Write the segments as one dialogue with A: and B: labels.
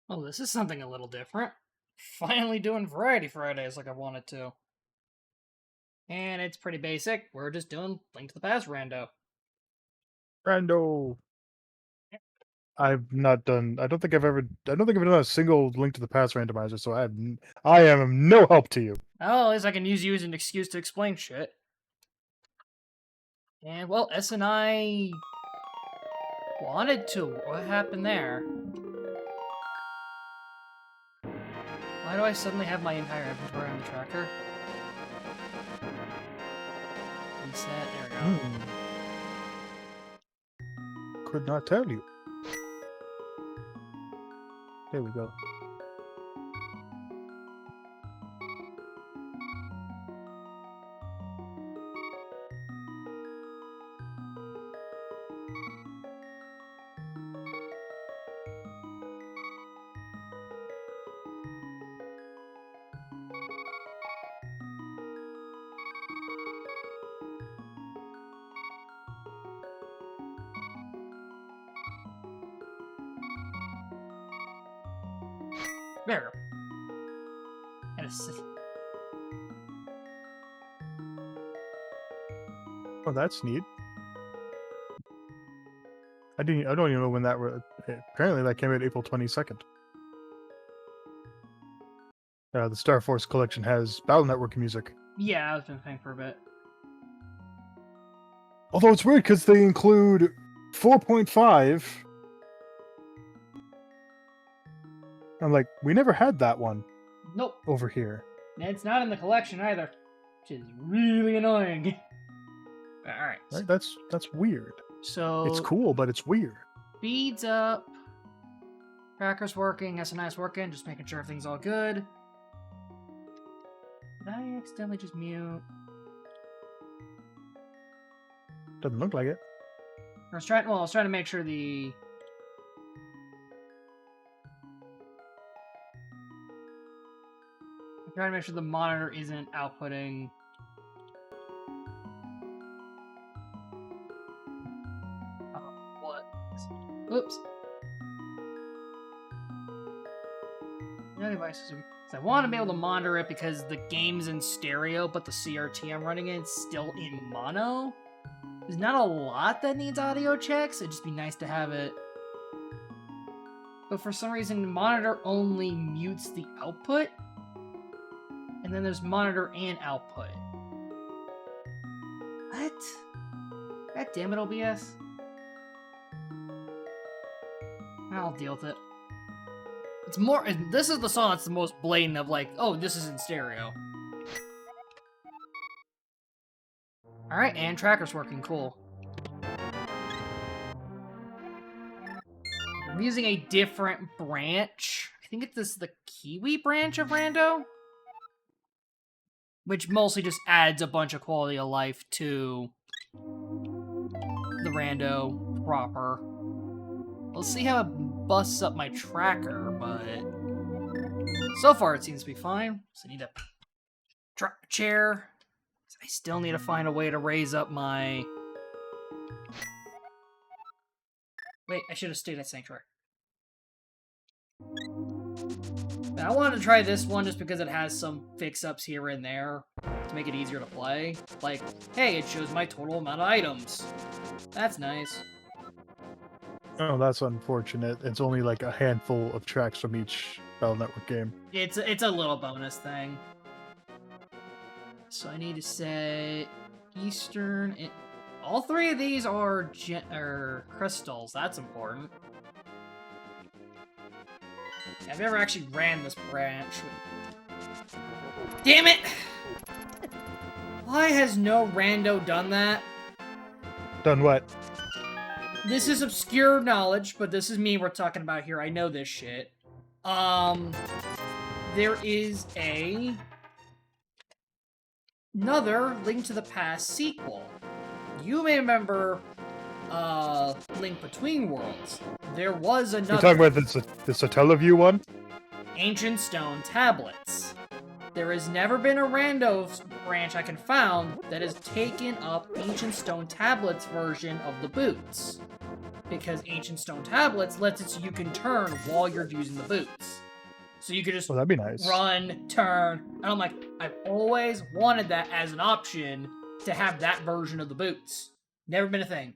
A: Oh, this is something a little different. Finally doing Variety Fridays like I wanted to. And it's pretty basic. We're just doing Link to the Past rando.
B: Rando. I've not done. I don't think I've done a single Link to the Past randomizer. So I am no help to you.
A: Oh, at least I can use you as an excuse to explain shit. And, well, S and I wanted to. What happened there? Why do I suddenly have my entire inventory on the tracker? Reset, there we go.
B: Could not tell you. There we go.
A: There we go. And it's...
B: Oh, that's neat. I don't even know when that was. Apparently, that came out April 22nd. The Star Force collection has Battle Network music.
A: Yeah, I've been paying for a bit.
B: Although it's weird because they include 4.5. I'm like, we never had that one.
A: Nope.
B: Over here.
A: And it's not in the collection either, which is really annoying. Alright.
B: Right? That's weird.
A: So
B: it's cool, but it's weird.
A: Speeds up. Tracker's working, SNI's working, just making sure everything's all good. Did I accidentally just mute?
B: Doesn't look like it.
A: I was trying to make sure the... I'm trying to make sure the monitor isn't outputting... what? Oops. No devices. I want to be able to monitor it because the game's in stereo, but the CRT I'm running in is still in mono. There's not a lot that needs audio checks. It'd just be nice to have it. But for some reason, the monitor only mutes the output. And then there's monitor and output. What? God damn it, OBS. I'll deal with it. It's more... This is the song that's the most blatant of like, oh, this is in stereo. Alright, and tracker's working, cool. I'm using a different branch. I think it's the Kiwi branch of Rando. Which mostly just adds a bunch of quality of life to the Rando proper. We'll see how it busts up my tracker, but so far it seems to be fine. So I need a chair. I still need to find a way to raise up my... Wait, I should have stayed at Sanctuary. I wanted to try this one just because it has some fix-ups here and there to make it easier to play. Like, hey, it shows my total amount of items. That's nice.
B: Oh, that's unfortunate. It's only like a handful of tracks from each Battle Network game.
A: It's a little bonus thing. So I need to set Eastern... All three of these are crystals. That's important. I've never actually ran this branch. Damn it! Why has no rando done that?
B: Done what?
A: This is obscure knowledge, but this is me we're talking about here. I know this shit. There is another Link to the Past sequel. You may remember Link Between Worlds. There was another...
B: You're talking about this Satellaview one?
A: Ancient Stone Tablets. There has never been a rando branch I can found that has taken up Ancient Stone Tablets version of the boots. because Ancient Stone Tablets lets it so you can turn while you're using the boots. So you could just
B: that'd be nice.
A: run, turn, and I'm like, I've always wanted that as an option to have that version of the boots. Never been a thing.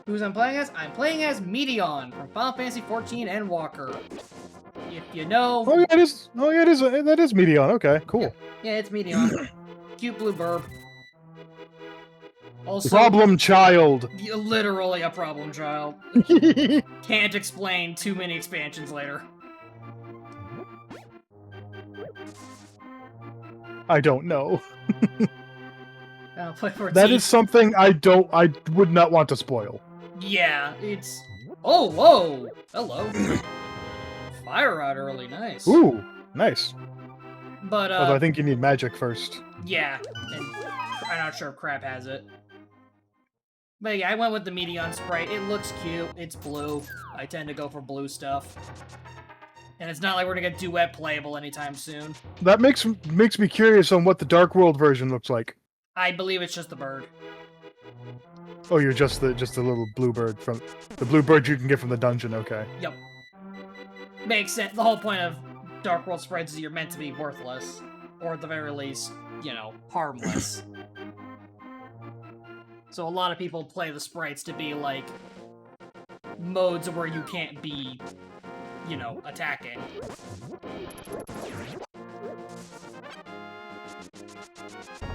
A: Who's I'm playing as? I'm playing as Meteon from Final Fantasy XIV and Walker. If you know...
B: Oh, yeah, it is. Oh, yeah, it is. That is Meteon. Okay, cool.
A: Yeah, it's Meteon. Cute blue burb. Also,
B: Problem child.
A: literally a problem child. Can't explain too many expansions later.
B: I don't know.
A: Play 14.
B: That is something I would not want to spoil.
A: Yeah, it's... Oh, whoa! Hello. Fire out early, nice.
B: Ooh, nice.
A: But,
B: Although I think you need magic first.
A: yeah, and I'm not sure if Crab has it. But yeah, I went with the Meteon sprite. It looks cute. It's blue. I tend to go for blue stuff. And it's not like we're gonna get Duet playable anytime soon.
B: That makes me curious on what the Dark World version looks like.
A: I believe it's just the bird.
B: Oh, you're just the little blue bird from the blue bird you can get from the dungeon. Okay.
A: Yep. Makes sense. The whole point of Dark World sprites is you're meant to be worthless. Or at the very least, you know, harmless. So a lot of people play the sprites to be, like, modes where you can't be, you know, attacking.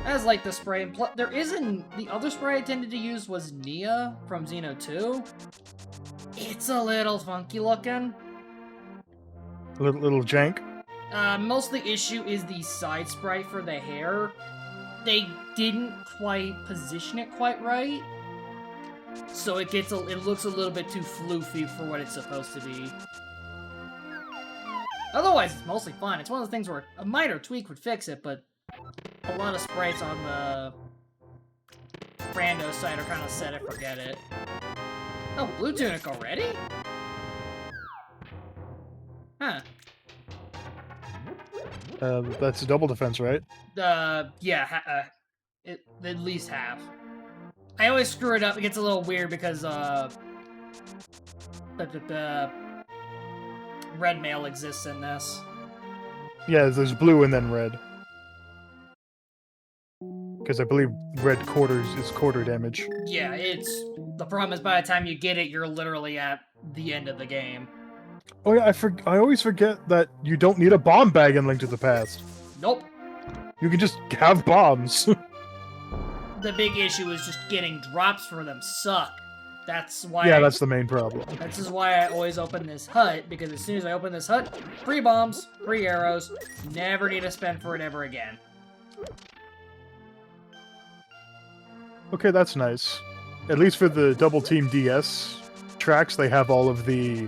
A: As like the spray, there isn't... The other spray I tended to use was Nia from Xeno 2. It's a little funky looking.
B: Little jank.
A: Most of the issue is the side sprite for the hair. They didn't quite position it quite right. So it looks a little bit too floofy for what it's supposed to be. Otherwise, it's mostly fine. It's one of the things where a minor tweak would fix it, but a lot of sprites on the Rando site are kind of set it, forget it. Oh, blue tunic already? Huh.
B: That's a double defense, right?
A: Yeah, at least half. I always screw it up. It gets a little weird because, the red mail exists in this.
B: Yeah, there's blue and then red. Because I believe red is quarter damage.
A: Yeah, the problem is by the time you get it, you're literally at the end of the game.
B: Oh yeah, I always forget that you don't need a bomb bag in Link to the Past.
A: Nope.
B: You can just have bombs.
A: The big issue is just getting drops for them suck. That's why.
B: Yeah, that's the main problem.
A: This is why I always open this hut, because as soon as I open this hut, free bombs, free arrows, never need to spend for it ever again.
B: Okay, that's nice. At least for the Double Team DS tracks, they have all of the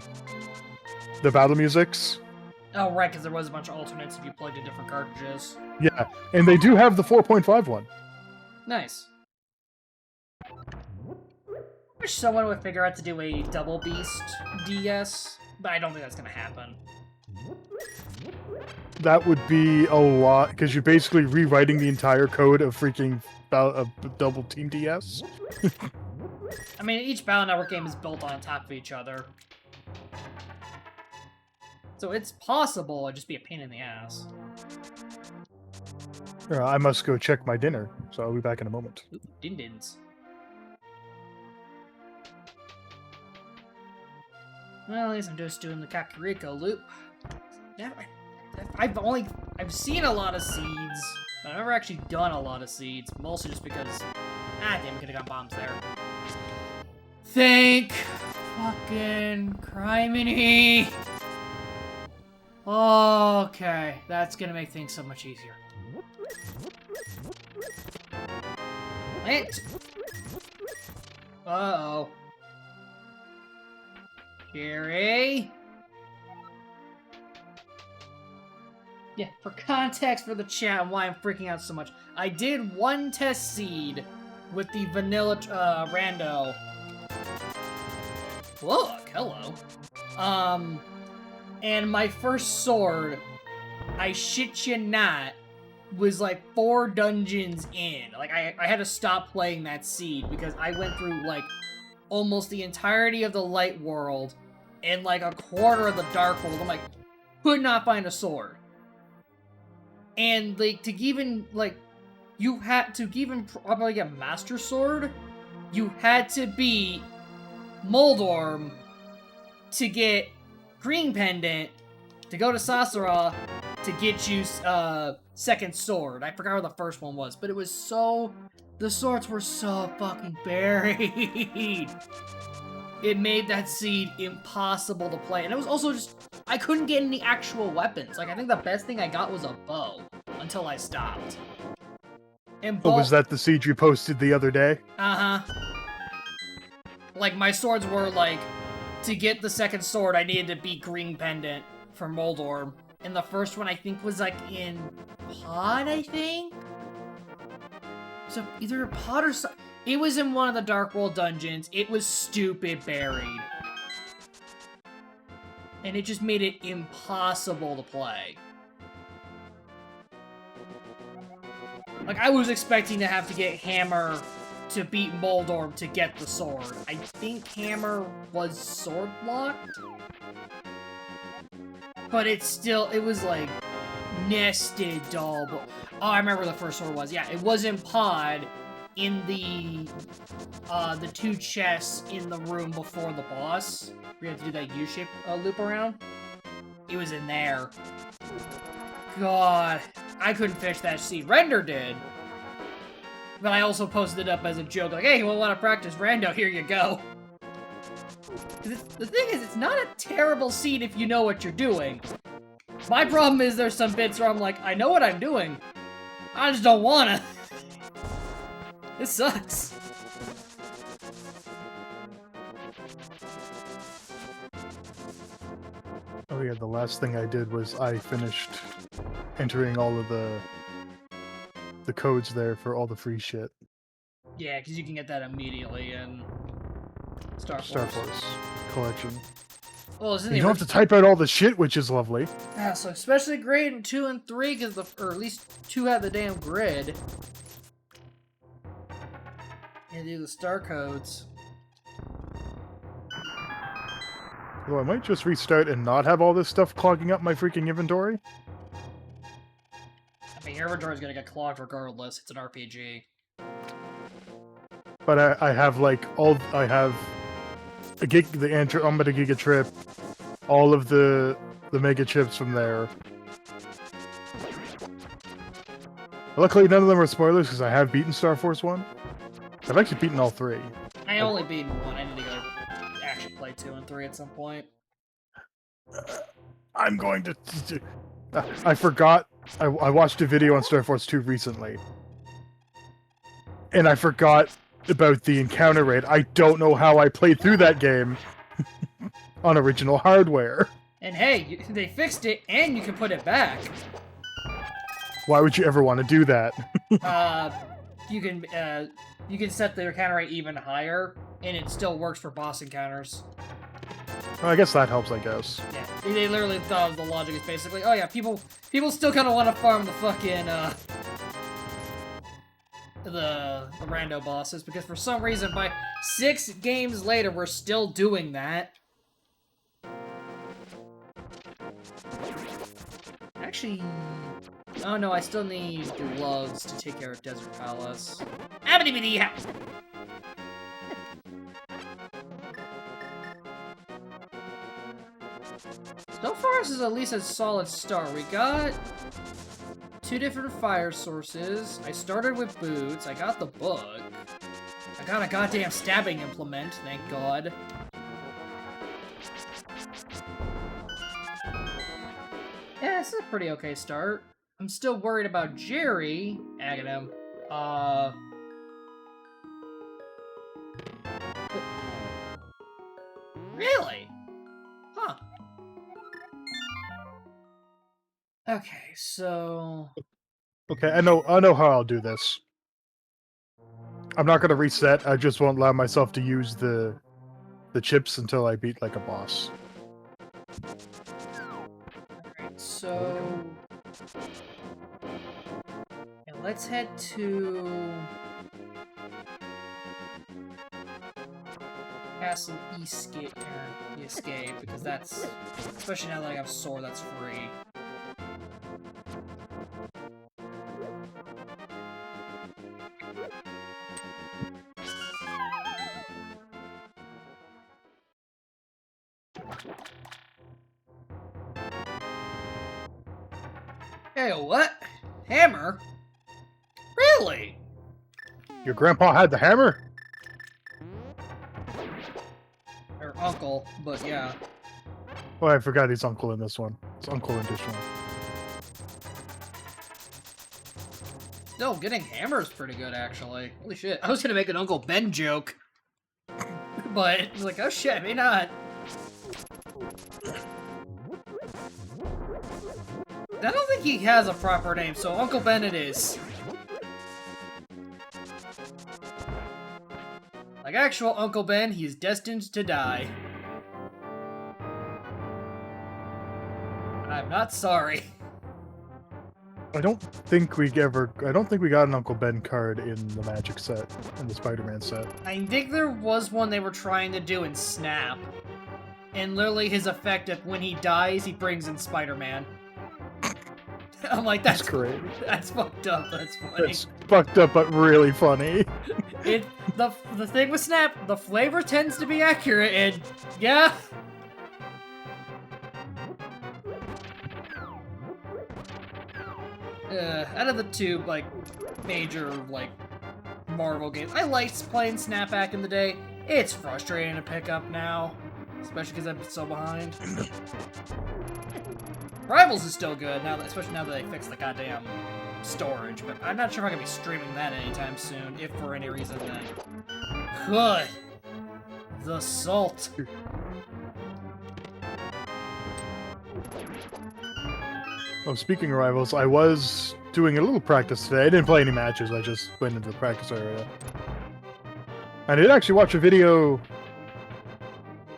B: battle musics.
A: Oh, right, because there was a bunch of alternates if you plugged in different cartridges.
B: Yeah, and they do have the 4.5 one.
A: Nice. Wish someone would figure out to do a Double Beast DS, but I don't think that's going to happen.
B: That would be a lot, because you're basically rewriting the entire code of freaking Double Team DS.
A: I mean, each Battle Network game is built on top of each other. So it's possible, it'd just be a pain in the ass.
B: I must go check my dinner, so I'll be back in a moment.
A: Ooh, din-dins. Well, at least I'm just doing the Kakariko loop. I've seen a lot of seeds, but I've never actually done a lot of seeds, mostly just because, damn, could've got bombs there. Thank fucking criminy. Okay, that's gonna make things so much easier. It. Uh-oh. Jerry? Yeah, for context for the chat and why I'm freaking out so much, I did one test seed with the vanilla rando. Look, hello. And my first sword, I shit you not, was like 4 dungeons in. Like, I had to stop playing that seed because I went through like almost the entirety of the light world and like a quarter of the dark world. I'm like, could not find a sword. And like to even like you had to even probably get Master Sword, you had to beat Moldorm to get Green Pendant to go to Sasara to get you second sword. I forgot what the first one was, but it was so... The swords were so fucking buried. It made that seed impossible to play. And it was also just... I couldn't get any actual weapons. Like, I think the best thing I got was a bow until I stopped. And
B: Oh, was that the siege you posted the other day?
A: Uh-huh. Like, my swords were, like... To get the second sword, I needed to beat Green Pendant for Moldorm. And the first one, I think, was, like, in Pod, I think? So, either a Pod or something. It was in one of the Dark World dungeons. It was stupid buried. And it just made it impossible to play. Like, I was expecting to have to get Hammer to beat Moldorm to get the sword. I think Hammer was sword locked? But it's still, it was like nested double. Oh, I remember the first sword was. Yeah, it was in Pod in the 2 chests in the room before the boss. We had to do that U-shape loop around. It was in there. God, I couldn't finish that seed. Render did. But I also posted it up as a joke, like, hey, you want to practice rando? Here you go. The thing is, it's not a terrible seed if you know what you're doing. My problem is there's some bits where I'm like, I know what I'm doing. I just don't wanna. This sucks.
B: Oh yeah, the last thing I did was I finished entering all of the codes there for all the free shit.
A: Yeah, because you can get that immediately in Star
B: Force Collection.
A: Well, it's in
B: you don't have to type out all the shit, which is lovely.
A: Yeah, so especially grade in 2 and 3, because or at least 2 had the damn grid. And do the star codes.
B: Well, I might just restart and not have all this stuff clogging up my freaking inventory.
A: I mean, your inventory's gonna get clogged regardless. It's an RPG.
B: But I have like I have the Andromeda Giga Trip, all of the mega chips from there. Luckily, none of them are spoilers because I have beaten Star Force 1. I've actually beaten all 3.
A: I only beaten 1. I need to go actually play 2 and 3 at some point.
B: I'm going to... I forgot. I watched a video on Star Force 2 recently. And I forgot about the encounter rate. I don't know how I played through that game on original hardware.
A: And hey, they fixed it, and you can put it back.
B: Why would you ever want to do that?
A: You can set the encounter rate even higher, and it still works for boss encounters.
B: Well, I guess that helps, I guess.
A: Yeah, they literally thought the logic is basically, oh yeah, people still kind of want to farm the fucking, the rando bosses, because for some reason, by 6 games later, we're still doing that. Actually... Oh no, I still need gloves to take care of Desert Palace. Abidi-bidi-ha! So far, this is at least a solid start. We got 2 different fire sources. I started with boots. I got the book. I got a goddamn stabbing implement, thank God. Yeah, this is a pretty okay start. I'm still worried about Jerry. Aghanim. Really? Huh. Okay, so...
B: Okay, I know how I'll do this. I'm not gonna reset, I just won't allow myself to use the chips until I beat, like, a boss.
A: Alright, so... Yeah, let's head to... Castle Escape, because that's, especially now that I have Sword, that's free. Hey, what? Hammer? Really?
B: Your grandpa had the hammer?
A: Or uncle, but yeah.
B: Oh, I forgot he's uncle in this one. It's uncle in this one.
A: No, getting hammers pretty good, actually. Holy shit. I was gonna make an Uncle Ben joke. But, I was like, oh shit, maybe not. I don't think he has a proper name, so Uncle Ben it is. Like actual Uncle Ben, he is destined to die. And I'm not sorry.
B: I don't think we got an Uncle Ben card in the Magic set, in the Spider-Man set.
A: I think there was one they were trying to do in Snap. And literally his effect of when he dies, he brings in Spider-Man. I'm like, that's
B: great.
A: That's fucked up. That's funny.
B: It's fucked up, but really funny.
A: The thing with Snap, the flavor tends to be accurate, and yeah. Out of the two, like, major, like, Marvel games, I liked playing Snap back in the day. It's frustrating to pick up now, especially because I'm so behind. Rivals is still good, now, especially now that they fixed the goddamn storage, but I'm not sure if I'm going to be streaming that anytime soon, if for any reason then. Good. The salt.
B: Oh, speaking of rivals, I was doing a little practice today. I didn't play any matches, I just went into the practice area. I did actually watch a video.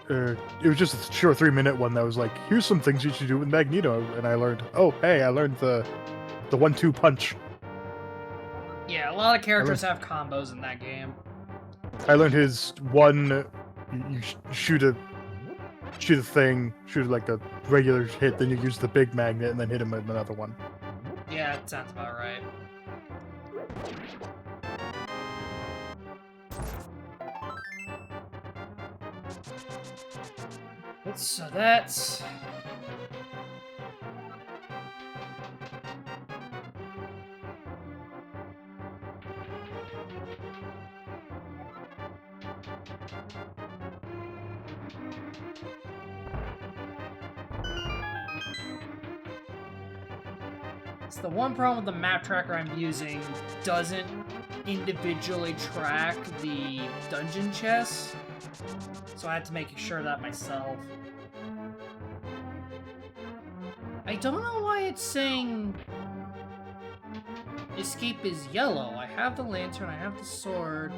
B: It was just a short 3-minute one that was like, here's some things you should do with Magneto, and I learned, oh, hey, I learned the 1-2 punch.
A: Yeah, a lot of characters have combos in that game.
B: I learned his one, you shoot a thing, shoot like a regular hit, then you use the big magnet, and then hit him with another one.
A: Yeah, it sounds about right. So that's... So the one problem with the map tracker I'm using doesn't individually track the dungeon chests, so I had to make sure of that myself. I don't know why it's saying escape is yellow. I have the lantern, I have the sword.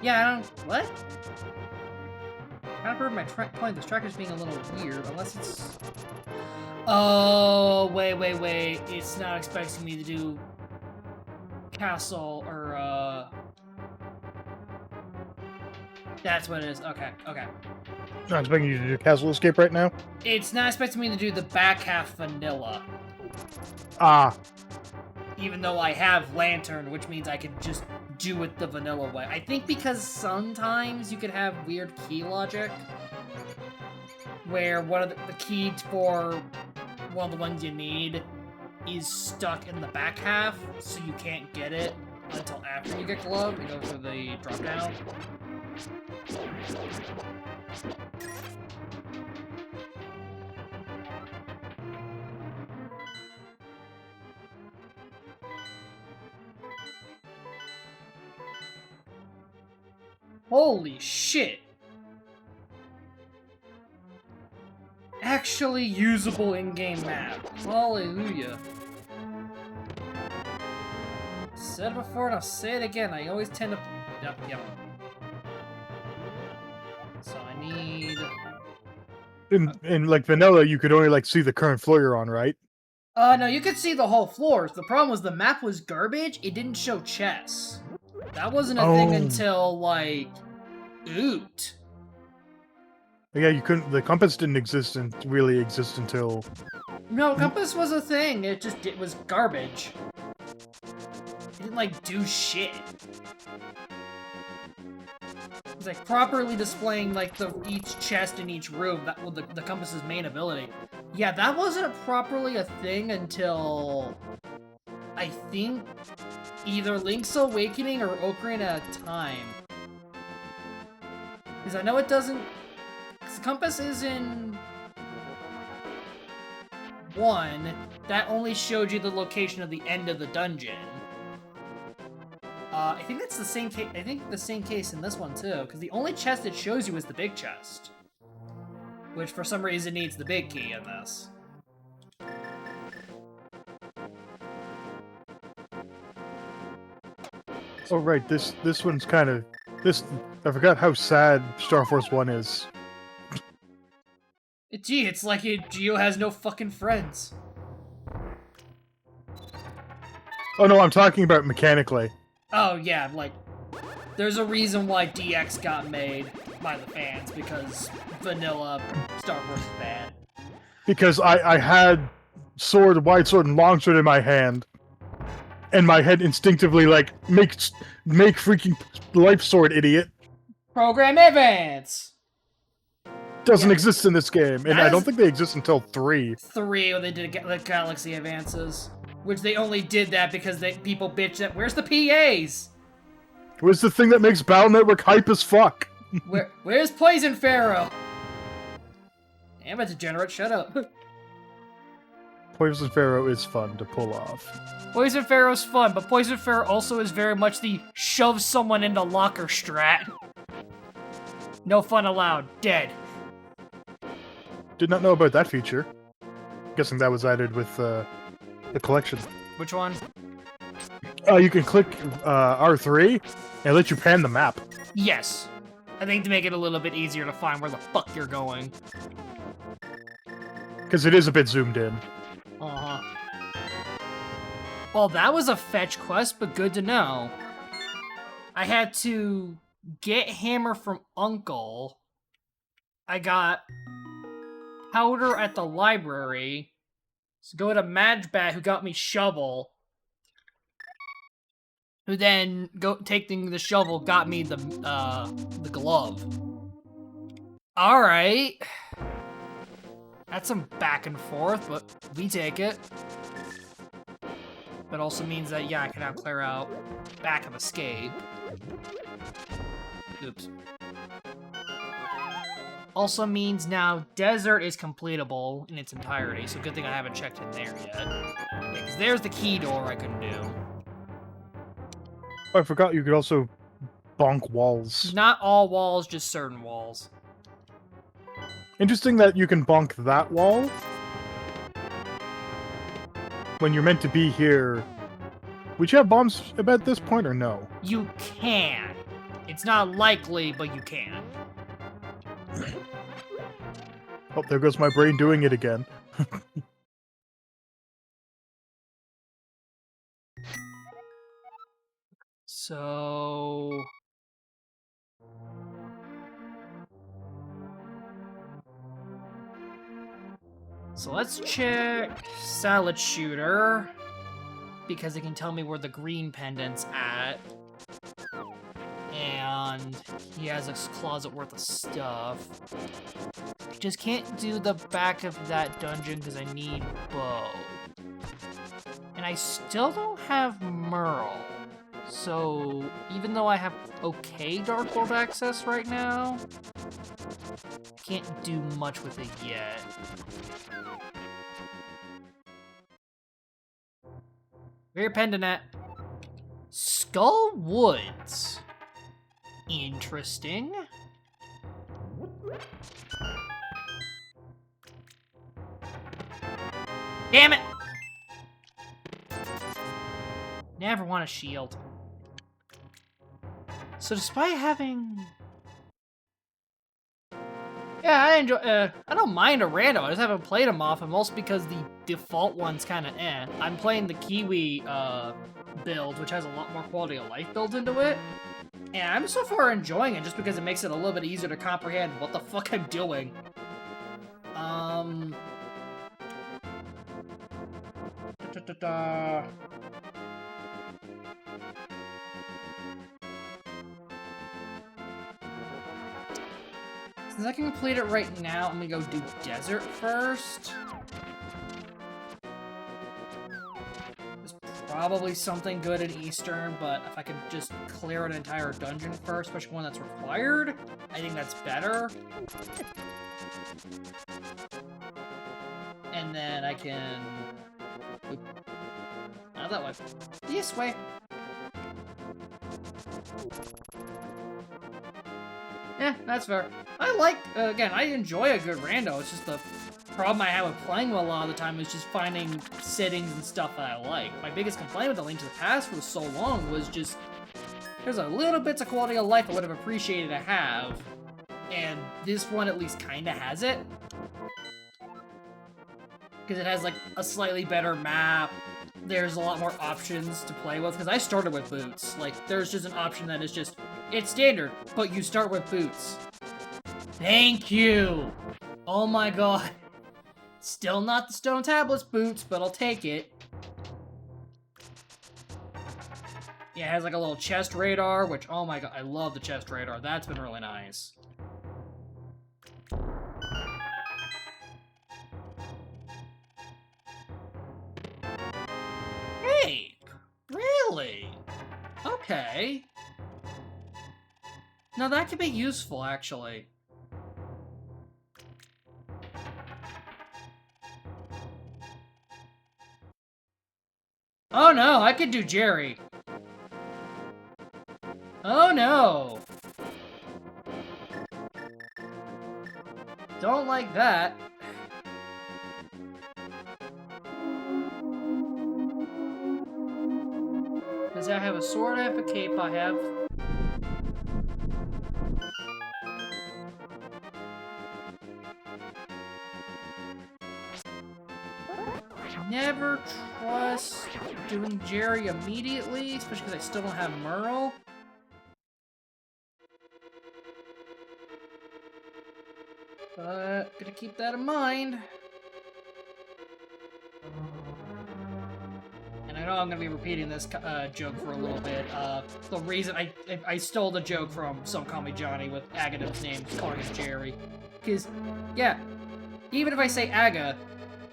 A: Yeah, I don't... What? I've heard my playing this tracker's being a little weird, unless it's... Oh, wait. It's not expecting me to do castle, or, That's what it is. Okay.
B: Not expecting you to do Castle Escape right now?
A: It's not expecting me to do the back half vanilla.
B: Ah.
A: Even though I have Lantern, which means I can just do it the vanilla way. I think because sometimes you could have weird key logic, where one of the key for one of the ones you need is stuck in the back half, so you can't get it until after you get Glove and go for the drop down. Holy shit! Actually usable in-game map. Hallelujah. Said it before and I'll say it again. I always tend to... Yep. So I need...
B: In like vanilla, you could only like see the current floor you're on, right?
A: No, you could see the whole floors. The problem was the map was garbage. It didn't show chests. That wasn't a thing until, like, Oot.
B: Yeah, you couldn't. The compass didn't really exist until.
A: No, compass was a thing. It was garbage. It didn't, like, do shit. It was, like, properly displaying, like, each chest in each room. That was the compass's main ability. Yeah, that wasn't properly a thing until, I think, either Link's Awakening or Ocarina of Time. Because I know it doesn't... Because compass is in... 1, that only showed you the location of the end of the dungeon. I think that's the same case. I think the same case in this one too, because the only chest it shows you is the big chest, which for some reason needs the big key in this.
B: Oh right, this one's kind of I forgot how sad Star Force 1 is.
A: Gee, it's like Geo has no fucking friends.
B: Oh no, I'm talking about mechanically.
A: Oh yeah, like, there's a reason why DX got made by the fans, because vanilla Star Wars is bad.
B: Because I had wide sword, and long sword in my hand, and my head instinctively like make freaking life sword, idiot.
A: Program advance.
B: Doesn't exist in this game, and I don't think they exist until 3.
A: 3, when they did the Galaxy Advances. Which they only did that because people bitched that, where's the PAs?
B: Where's the thing that makes Battle Network hype as fuck?
A: Where's Poison Pharaoh? Damn it, degenerate, shut up.
B: Poison Pharaoh is fun to pull off.
A: Poison Pharaoh's fun, but Poison Pharaoh also is very much the shove someone into locker strat. No fun allowed. Dead.
B: Did not know about that feature. Guessing that was added with the collection.
A: Which one?
B: You can click R3 and let you pan the map.
A: Yes. I think to make it a little bit easier to find where the fuck you're going.
B: Because it is a bit zoomed in.
A: Uh-huh. Well, that was a fetch quest, but good to know. I had to get hammer from Uncle. I got powder at the library. So go to Majbat, who got me shovel. Who then, taking the shovel, got me the glove. Alright. That's some back and forth, but we take it. That also means that, yeah, I can now clear out back of escape. Oops. Also means now desert is completable in its entirety, so good thing I haven't checked in there yet. Because there's the key door I can do.
B: Oh, I forgot you could also bonk walls.
A: Not all walls, just certain walls.
B: Interesting that you can bonk that wall when you're meant to be here. Would you have bombs about this point or no?
A: You can. It's not likely, but you can.
B: Oh, there goes my brain doing it again.
A: So... So let's check Salad Shooter, because it can tell me where the green pendant's at. And he has a closet worth of stuff. Just can't do the back of that dungeon because I need bow. And I still don't have Merle. So even though I have okay Dark World access right now, can't do much with it yet. Very pendant at Skull Woods. Interesting. Damn it! Never want a shield. So despite having... Yeah, Yeah, I enjoy. I don't mind a rando. I just haven't played them often, mostly because the default one's kind of eh. I'm playing the Kiwi build, which has a lot more quality of life built into it, and I'm so far enjoying it just because it makes it a little bit easier to comprehend what the fuck I'm doing. Since I can complete it right now, I'm gonna go do Desert first. There's probably something good in Eastern, but if I could just clear an entire dungeon first, especially one that's required, I think that's better. And then I can... Oop. Not that way. This way. Yeah, that's fair. I like, again, I enjoy a good rando. It's just the problem I have with playing a lot of the time is just finding settings and stuff that I like. My biggest complaint with The Link to the Past for so long was just, there's a little bits of quality of life I would have appreciated to have, and this one at least kind of has it. Because it has, like, a slightly better map. There's a lot more options to play with, because I started with boots. Like, there's just an option that is just, it's standard, but you start with boots. Thank you! Oh my god. Still not the stone tablets boots, but I'll take it. Yeah, it has like a little chest radar, which, oh my god, I love the chest radar. That's been really nice. Hey! Really? Okay. Now that could be useful, actually. Oh no, I could do Jerry. Oh no! Don't like that. Does I have a sword? I have a cape. I have. Never trust doing Jerry immediately, especially because I still don't have Merle. But gonna keep that in mind. And I know I'm gonna be repeating this joke for a little bit. The reason I stole the joke from Some Call Me Johnny with Agato's name, calling him Jerry. Because, yeah, even if I say Aga,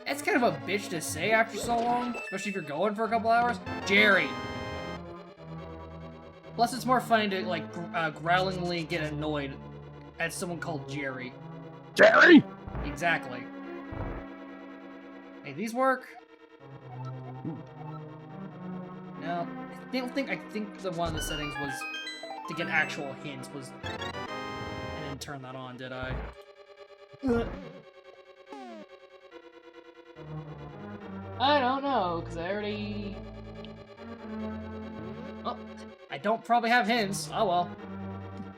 A: that's kind of a bitch to say after so long, especially if you're going for a couple hours. Jerry. Plus, it's more funny to, like, growlingly get annoyed at someone called Jerry.
B: Jerry!
A: Exactly. Hey, these work? No, I think the one of the settings was to get actual hints was... I didn't turn that on, did I? I don't know, because I already... Oh, I don't probably have hints. Oh well.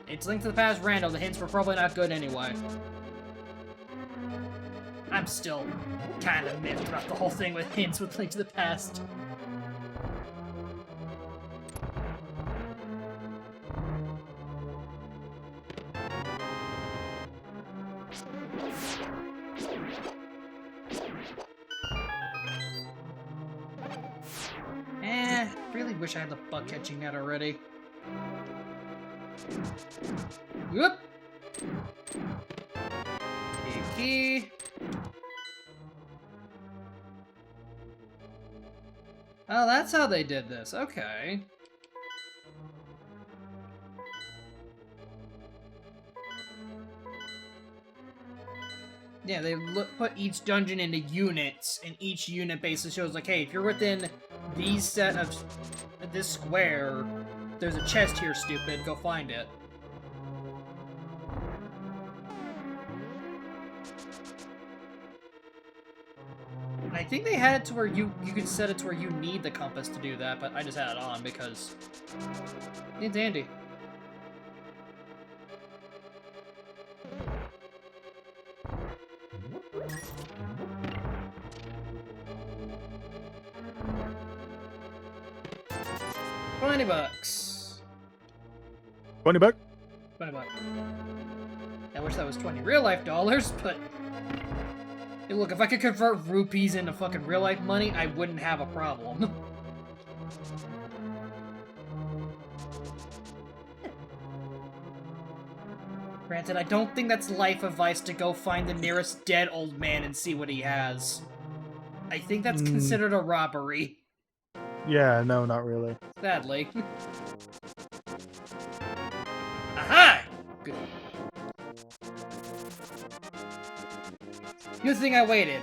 A: It's Link to the Past rando. The hints were probably not good anyway. I'm still kind of miffed about the whole thing with hints with Link to the Past. Really wish I had the bug catching that already. Whoop! Key. Oh, that's how they did this. Okay. Yeah, they put each dungeon into units, and each unit basically shows like, hey, if you're within these set of this square, there's a chest here, stupid. Go find it. And I think they had it to where you could set it to where you need the compass to do that, but I just had it on because it's handy. $20.
B: 20 bucks?
A: 20 bucks. I wish that was 20 real-life dollars, but... Hey, look, if I could convert rupees into fucking real-life money, I wouldn't have a problem. Granted, I don't think that's life advice to go find the nearest dead old man and see what he has. I think that's considered a robbery.
B: Yeah, no, not really.
A: Sadly. Aha! Good. Good thing I waited.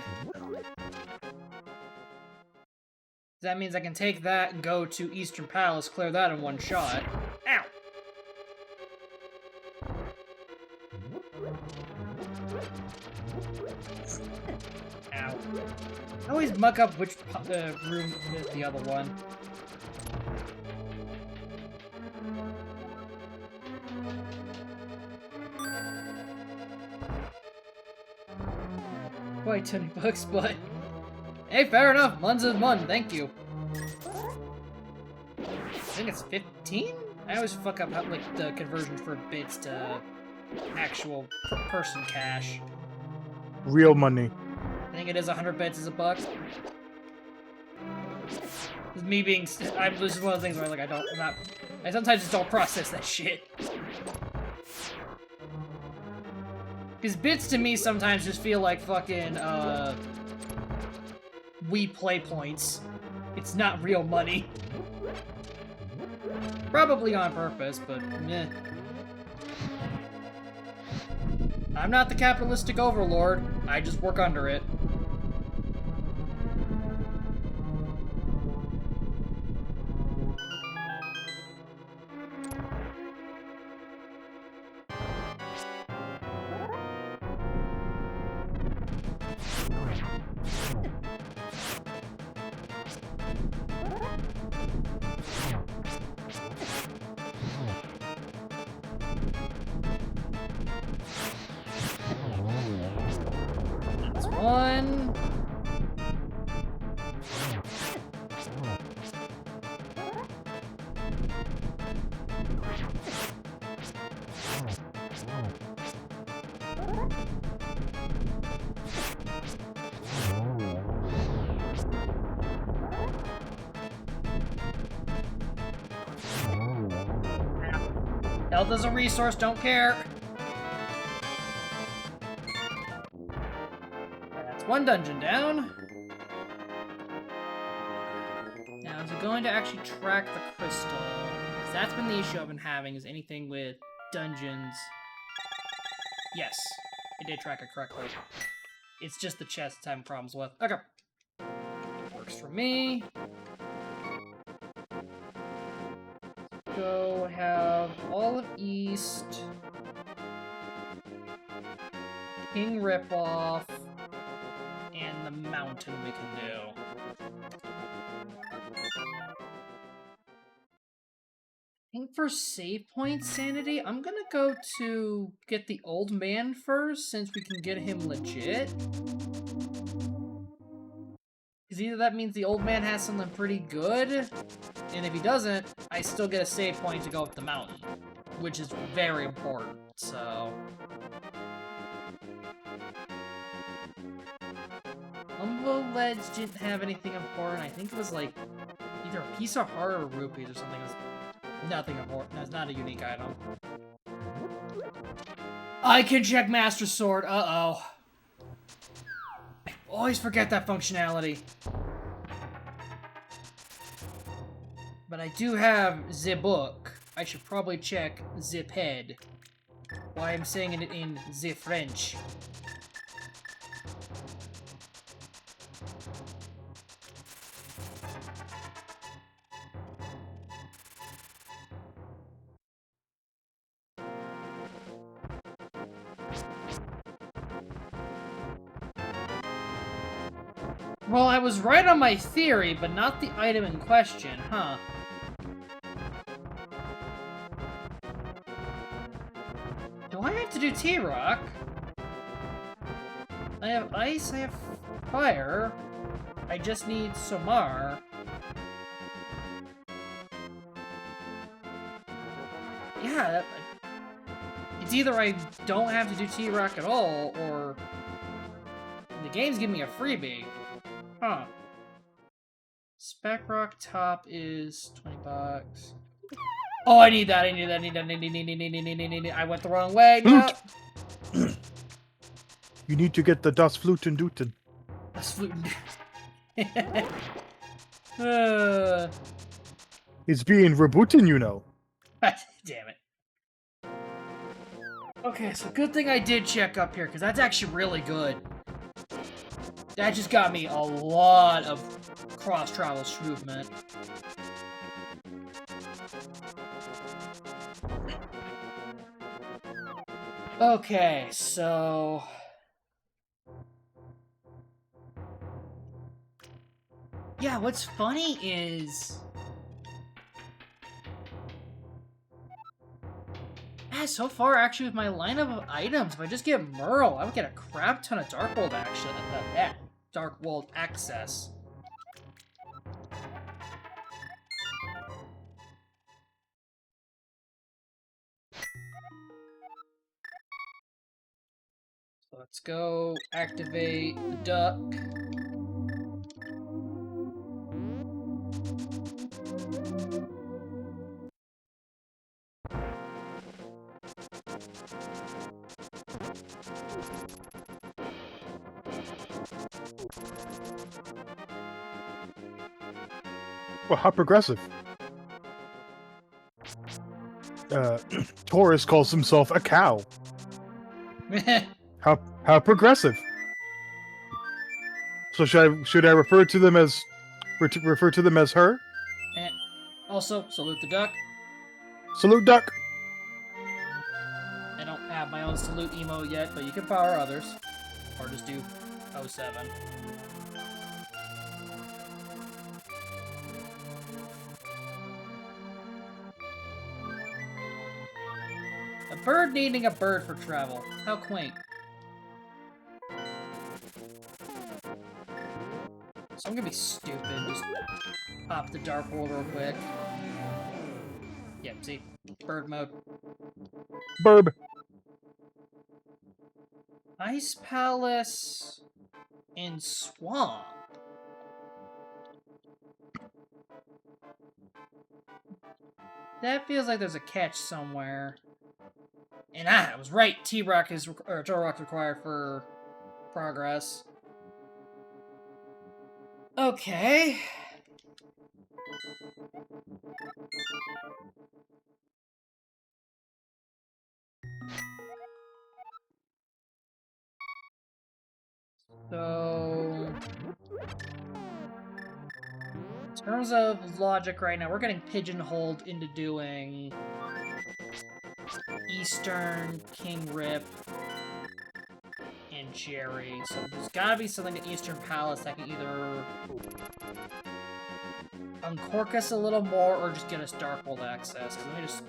A: That means I can take that and go to Eastern Palace, clear that in one shot. Ow! Ow. I always muck up which room is the other one. Quite 20 bucks, but... Hey, fair enough. Mun's is mun, thank you. I think it's 15? I always fuck up how, like, the conversion for bits to actual person cash.
B: Real money.
A: I think it is 100 bits is a buck. This is me being... this is one of the things where, like, I sometimes just don't process that shit. Because bits to me sometimes just feel like fucking, Wii Play points. It's not real money. Probably on purpose, but meh. I'm not the capitalistic overlord. I just work under it. That's one. Health is a resource, don't care. That's one dungeon down. Now, is it going to actually track the crystal? Because that's been the issue I've been having, is anything with dungeons. Yes, it did track it correctly. It's just the chest I'm having problems with. Okay. Works for me. Go have all of East, King Ripoff, and the mountain we can do. I think for save point sanity, I'm gonna go to get the old man first, since we can get him legit. Because either that means the old man has something pretty good, and if he doesn't, I still get a save point to go up the mountain, which is very important, so... Humble Ledge didn't have anything important. I think it was like either a piece of heart or rupees or something. It was nothing important. That's not a unique item. I can check Master Sword. Uh-oh. Always forget that functionality. But I do have the book. I should probably check the head. Why I'm saying it in the French. Well, I was right on my theory, but not the item in question, huh? Do I have to do T-Rock? I have ice, I have fire. I just need Somar. Yeah, it's either I don't have to do T-Rock at all, or the game's giving me a freebie. Huh. Spec Rock top is $20. Oh, I need that. I need that. I need that. I need. I went the wrong way. No.
B: Flute! You need to get the Das Fluten Duten.
A: Das Fluten.
B: It's being rebooted, you know.
A: Damn it. Okay, so good thing I did check up here, because that's actually really good. That just got me a lot of cross-travel movement. Okay, so... Yeah, what's funny is... Yeah, so far, actually, with my lineup of items, if I just get Merle, I would get a crap ton of Dark World action. Dark World access. So let's go activate the duck.
B: Well, how progressive. Taurus calls himself a cow. How progressive. So should I refer to them as her?
A: Also, salute the duck.
B: Salute duck.
A: I don't have my own salute emote yet, but you can power others. Or just do 07. A bird needing a bird for travel. How quaint. So I'm gonna be stupid. Just pop the Dark World real quick. Yep, see? Bird mode.
B: Burb.
A: Ice Palace and Swamp. That feels like there's a catch somewhere. And I was right. T-Rock is required for progress. Okay. So, in terms of logic right now, we're getting pigeonholed into doing Eastern, King Rip, and Jerry. So there's gotta be something in Eastern Palace that can either uncork us a little more or just get us Dark World access. Let me just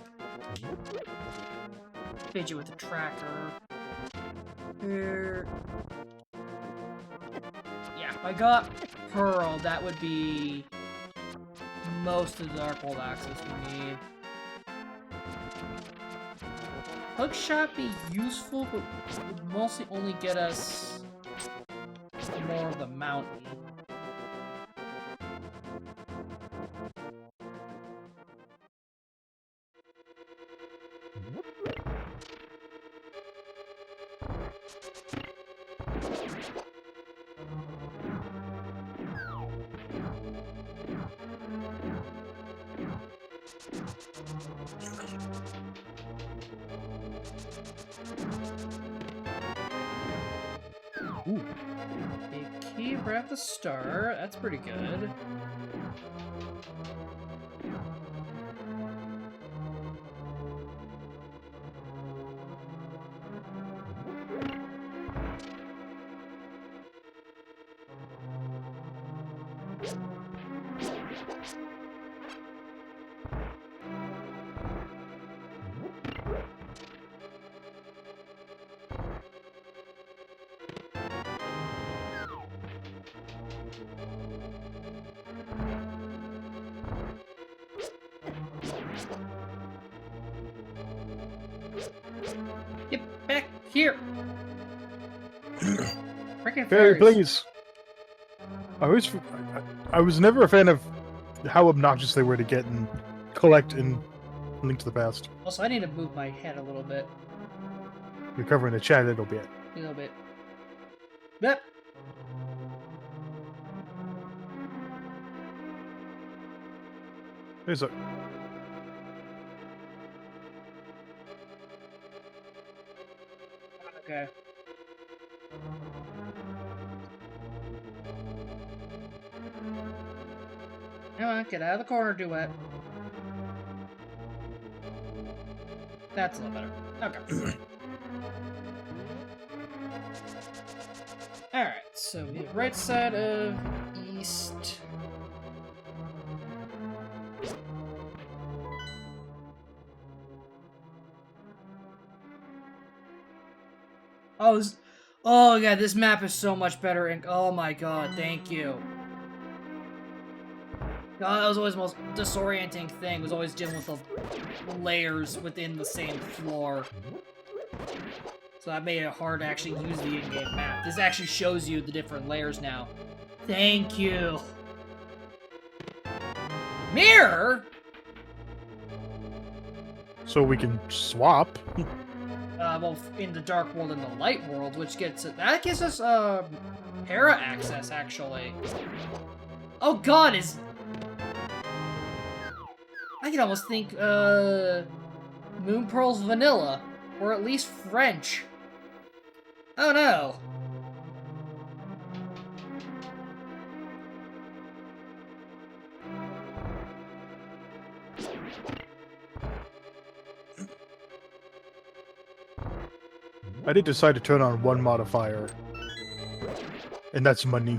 A: fidget with the tracker. Here. Yeah, if I got Pearl, that would be most of the Dark World access we need. Hookshot be useful, but would mostly only get us more of the mountain.
B: Ooh.
A: Big key right at the start. That's pretty good. Here! Freaking
B: Fairy,
A: fairies.
B: please. I was never a fan of how obnoxious they were to get and collect in Link to the Past.
A: Also, I need to move my head a little bit.
B: You're covering the chat a little bit.
A: A little bit. Yep.
B: There's a...
A: Okay. Come on, get out of the corner, Duet. That's a little better. Okay. Alright, so we have right side of east. Oh yeah, this map is so much better, and oh my god, thank you. God, that was always the most disorienting thing, was always dealing with the layers within the same floor. So that made it hard to actually use the in-game map. This actually shows you the different layers now. Thank you. Mirror?
B: So we can swap.
A: Well, in the Dark World and the Light World, which gets... That gives us, para access, actually. Oh god, is... I can almost think, Moon Pearl's vanilla. Or at least French. Oh no.
B: I did decide to turn on one modifier. And that's money.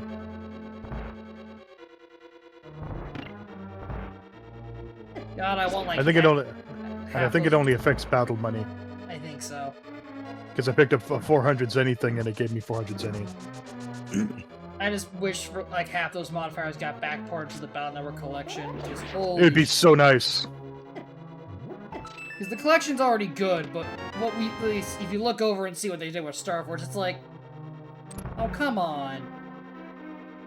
A: God, I want like...
B: I think it only affects battle money.
A: I think so.
B: Because I picked up a 400 zenny thing and it gave me 400 zenny.
A: I just wish for, like, half those modifiers got backported to the Battle Network collection. Because
B: It would be so nice.
A: Because the collection's already good, but what we, at least, if you look over and see what they did with Star Force, it's like, oh, come on.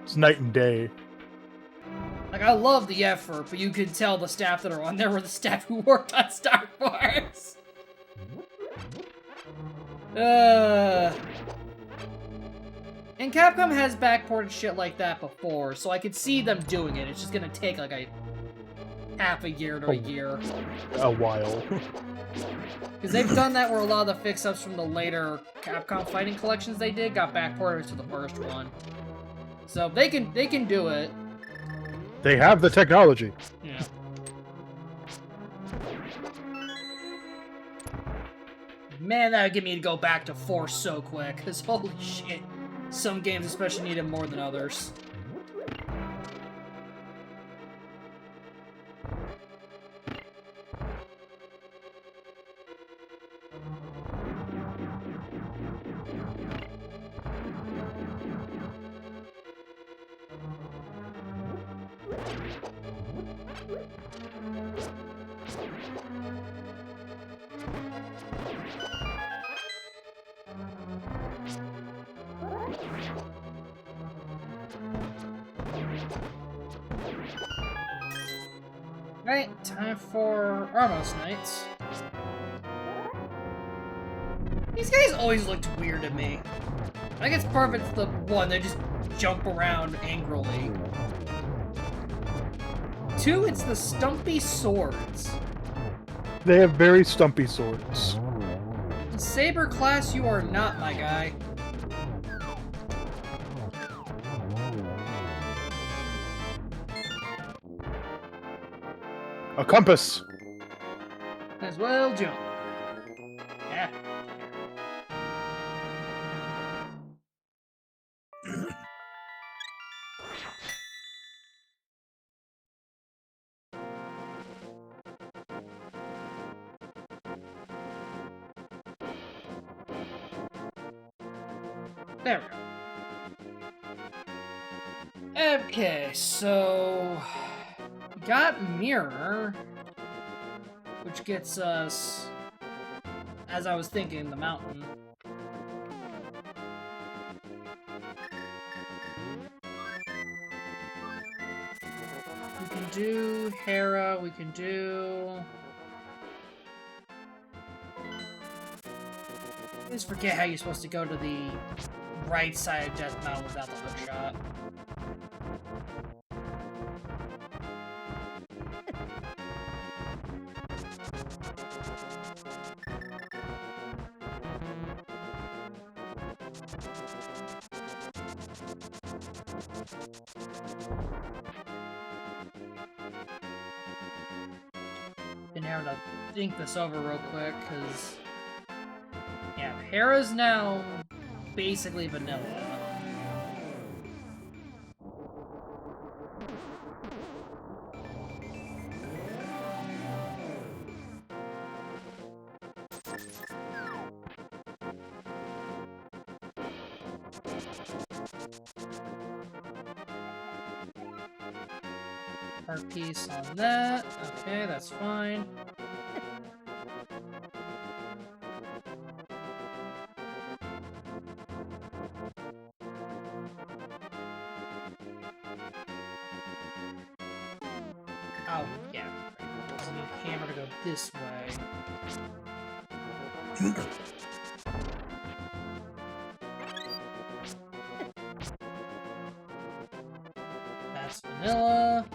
B: It's night and day.
A: Like, I love the effort, but you can tell the staff that are on there were the staff who worked on Star Force. And Capcom has backported shit like that before, so I could see them doing it. It's just gonna take, like, a half a year to a year.
B: A while.
A: Because they've done that where a lot of the fix-ups from the later Capcom fighting collections they did got backported to the first one. So they can do it.
B: They have the technology.
A: Yeah. Man, that would get me to go back to 4 so quick, because holy shit. Some games especially need it more than others. Right, time for Armos Knights. These guys always looked weird to me. I think it's part of it's the one, they just jump around angrily. 2, it's the stumpy swords.
B: They have very stumpy swords.
A: In Saber class, you are not, my guy.
B: A compass!
A: As well jump. Yeah. There we go. Okay, so... we got Mirror, which gets us, as I was thinking, the mountain. can do Hera, we can do... I just forget how you're supposed to go to the right side of Death Mountain without the hook shot. Been able to think this over real quick, because... yeah, Hera's now basically vanilla. Heart piece on that. Okay, that's fine. Oh, yeah. So need hammer to go this way. That's vanilla.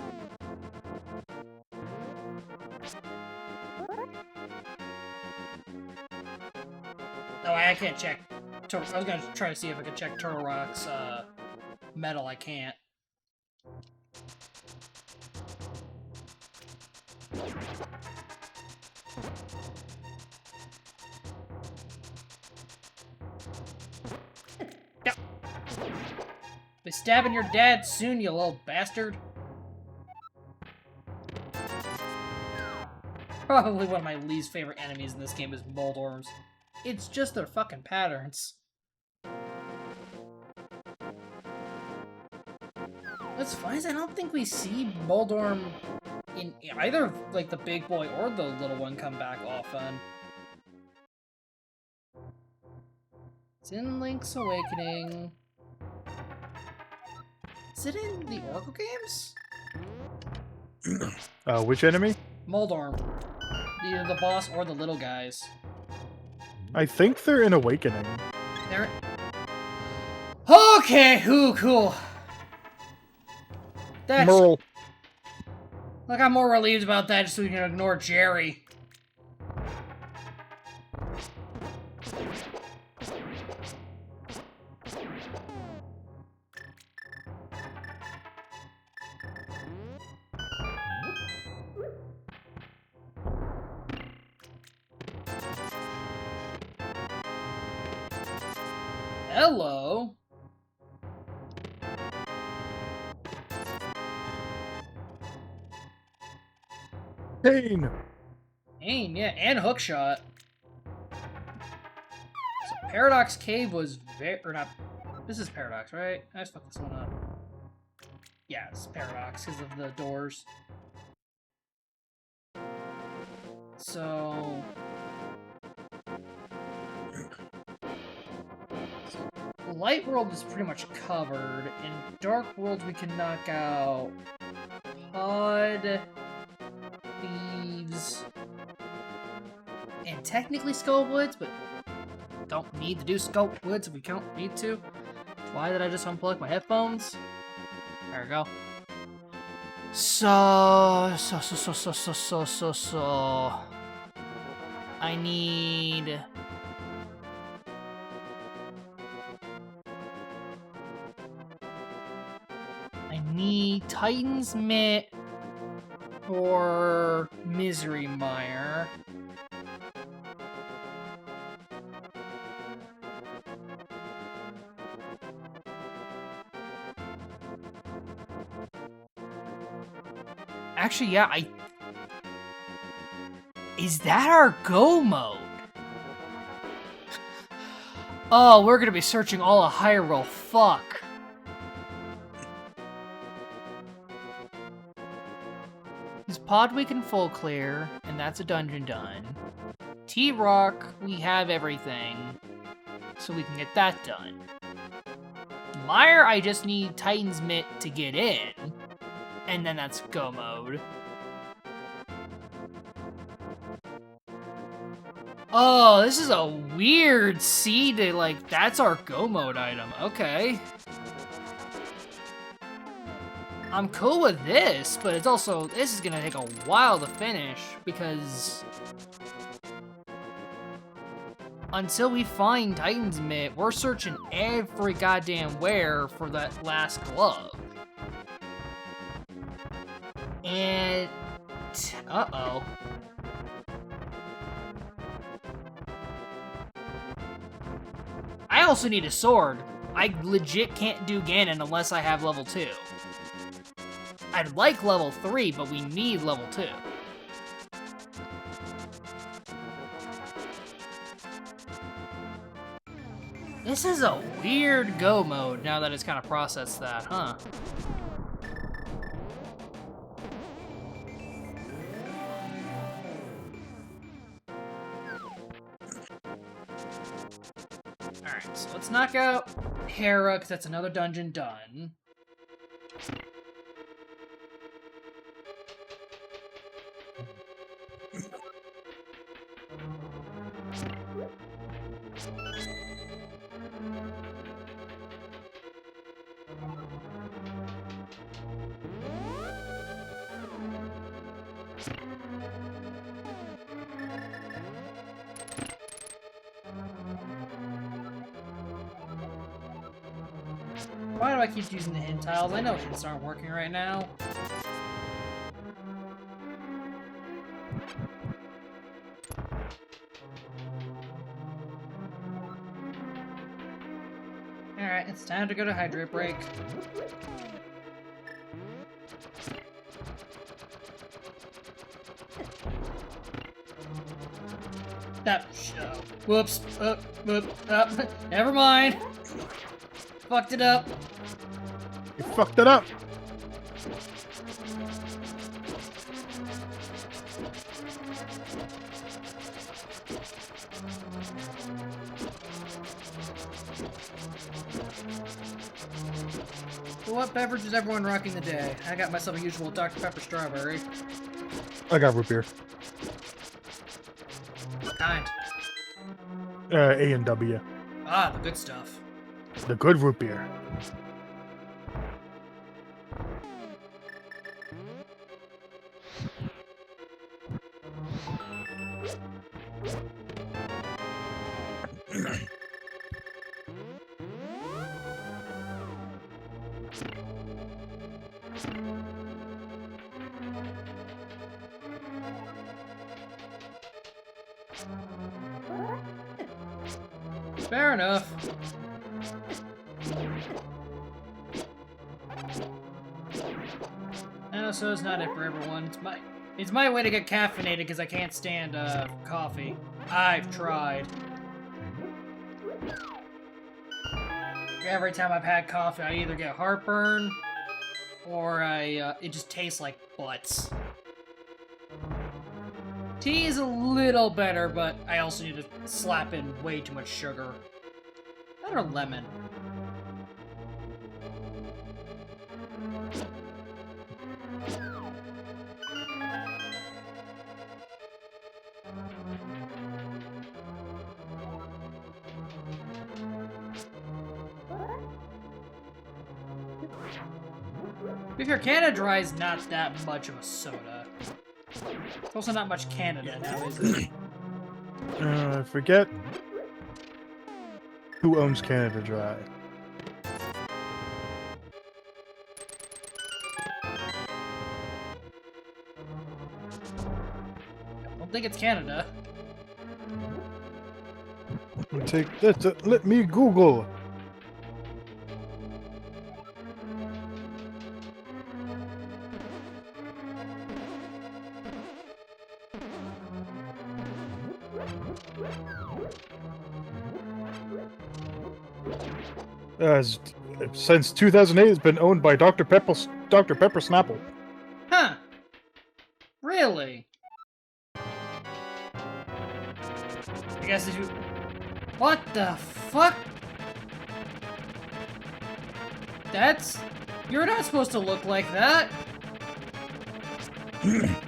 A: Oh, I can't check. I was gonna try to see if I could check Turtle Rock's metal. I can't. Yep. Be stabbing your dad soon, you little bastard. Probably one of my least favorite enemies in this game is Moldorms. It's just their fucking patterns. What's funny is I don't think we see Moldorm in either, like, the big boy or the little one come back often. It's in Link's Awakening. Is it in the Oracle games?
B: Which enemy?
A: Moldorm. Either the boss or the little guys.
B: I think they're in Awakening.
A: They're... okay, cool. That's...
B: Merle.
A: Look, I'm more relieved about that just so we can ignore Jerry. Hello.
B: Pain.
A: Pain, yeah, and hookshot. So Paradox Cave was very, or not. This is Paradox, right? I just fucked this one up. Yeah, it's Paradox because of the doors. So Light World is pretty much covered. In Dark World, we can knock out Pod, Thieves, and technically Skullwoods, but don't need to do Skullwoods if we don't need to. Why did I just unplug my headphones? There we go. So I need... Titan's Mitt or Misery Mire. Actually, yeah, is that our go mode? Oh, we're gonna be searching all of Hyrule. Fuck. Pod we can full clear, and that's a dungeon done. T-Rock, we have everything, so we can get that done. Mire, I just need Titan's Mitt to get in. And then that's go mode. Oh, this is a weird seed. Like, that's our go mode item. Okay. I'm cool with this, but it's also, this is gonna take a while to finish, because until we find Titan's Mitt, we're searching every goddamn where for that last glove. And, uh-oh. I also need a sword. I legit can't do Ganon unless I have level 2. I'd like level 3, but we need level 2. This is a weird go mode now that it's kind of processed that, huh? Alright, so let's knock out Hera, because that's another dungeon done. Why do I keep using the hint tiles? I know hints aren't working right now. Alright, it's time to go to hydrate break. Whoops. Never mind. Fucked it up.
B: You fucked it up.
A: So what beverage is everyone rocking today? I got myself a usual Dr. Pepper strawberry.
B: I got root beer.
A: What kind?
B: A&W.
A: Ah, the good stuff.
B: The good root beer.
A: Fair enough. No, so it's not it for everyone. It's my way to get caffeinated because I can't stand coffee. I've tried. Every time I've had coffee, I either get heartburn or it just tastes like butts. Tea is a little better, but I also need to slap in way too much sugar. That or lemon. If your Canada Dry is not that much of a soda. It's also not much Canada now, is it?
B: I forget who owns Canada Dry.
A: I don't think it's Canada.
B: Let me Google. Since 2008, it's been owned by Dr. Pepper Snapple.
A: Huh. Really? I guess if you... What the fuck? That's... You're not supposed to look like that.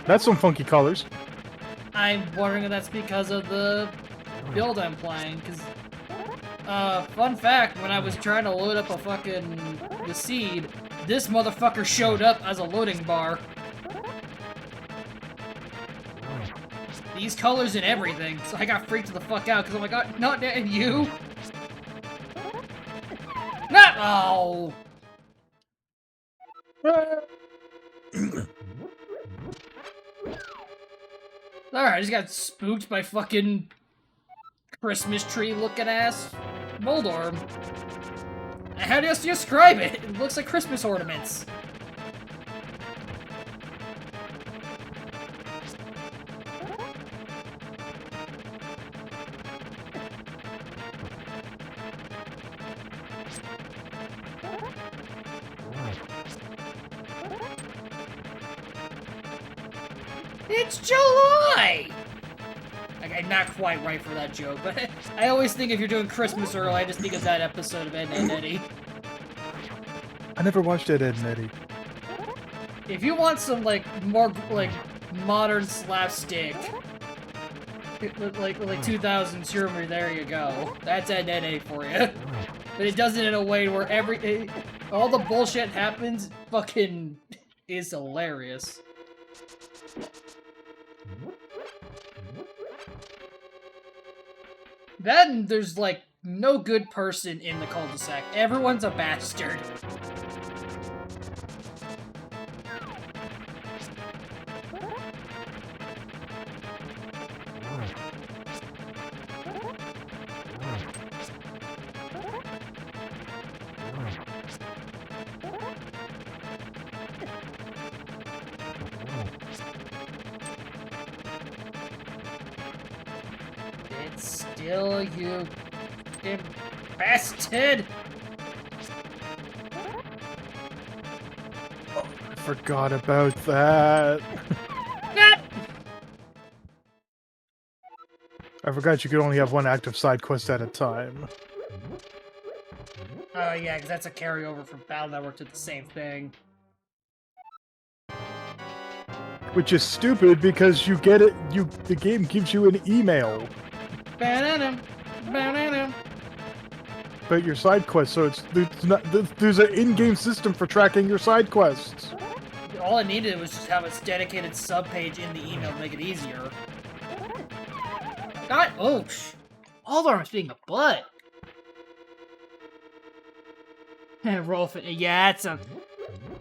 B: That's some funky colors.
A: I'm wondering if that's because of the build I'm playing, because, fun fact, when I was trying to load up the seed, this motherfucker showed up as a loading bar. These colors and everything, so I got freaked the fuck out, because I'm like, oh, not you! Not- oh! Alright, I just got spooked by fucking Christmas tree looking ass Moldorm. How do you describe it? It looks like Christmas ornaments. It's July! I'm not quite right for that joke, but I always think if you're doing Christmas early, I just think of that episode of Ed, Edd n Eddy.
B: I never watched Ed, Edd n Eddy.
A: If you want some, like, more, like, modern slapstick, like 2000s humor, there you go. That's Ed, Edd n Eddy for you. But it does it in a way where all the bullshit happens fucking is hilarious. Then there's, like, no good person in the cul-de-sac. Everyone's a bastard. It's still you, bastard!
B: Oh, I forgot about that. I forgot you could only have one active side quest at a time.
A: Oh yeah, because that's a carryover from Battle Network to the same thing.
B: Which is stupid because you get it. The game gives you an email.
A: Ba-da-dum, ba-da-dum.
B: But your side quests, so there's an in-game system for tracking your side quests.
A: All I needed was just have a dedicated subpage in the email to make it easier. God, oh, Aldarm's being a butt. Rolf, yeah, that's a...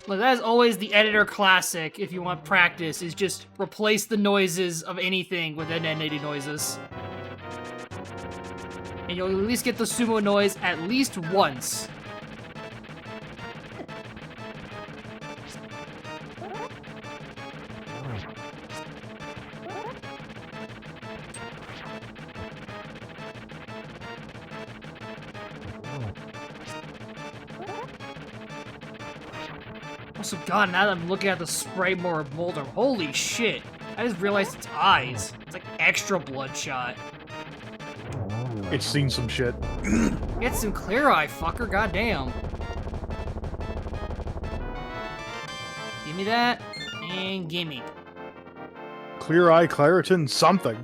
A: Look, that is always the editor classic, if you want practice, is just replace the noises of anything with N80 noises. And you'll at least get the sumo noise at least once. Also, God, now that I'm looking at the spray more of Molder, holy shit! I just realized its eyes. It's like extra bloodshot.
B: It's seen some shit.
A: Get some clear eye, fucker, goddamn. Give me that, and gimme.
B: Clear eye, Claritin, something.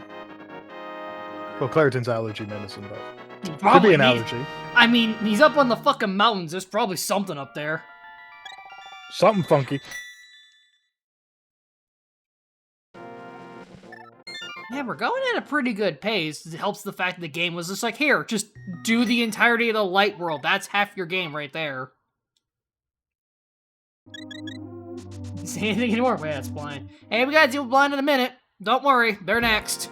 B: Well, Claritin's allergy medicine, but could be an allergy.
A: I mean, he's up on the fucking mountains. There's probably something up there.
B: Something funky.
A: Yeah, we're going at a pretty good pace. It helps the fact that the game was just like, here, just do the entirety of the light world. That's half your game right there. Say anything anymore? Wait, that's blind. Hey, we gotta deal with blind in a minute. Don't worry, they're next.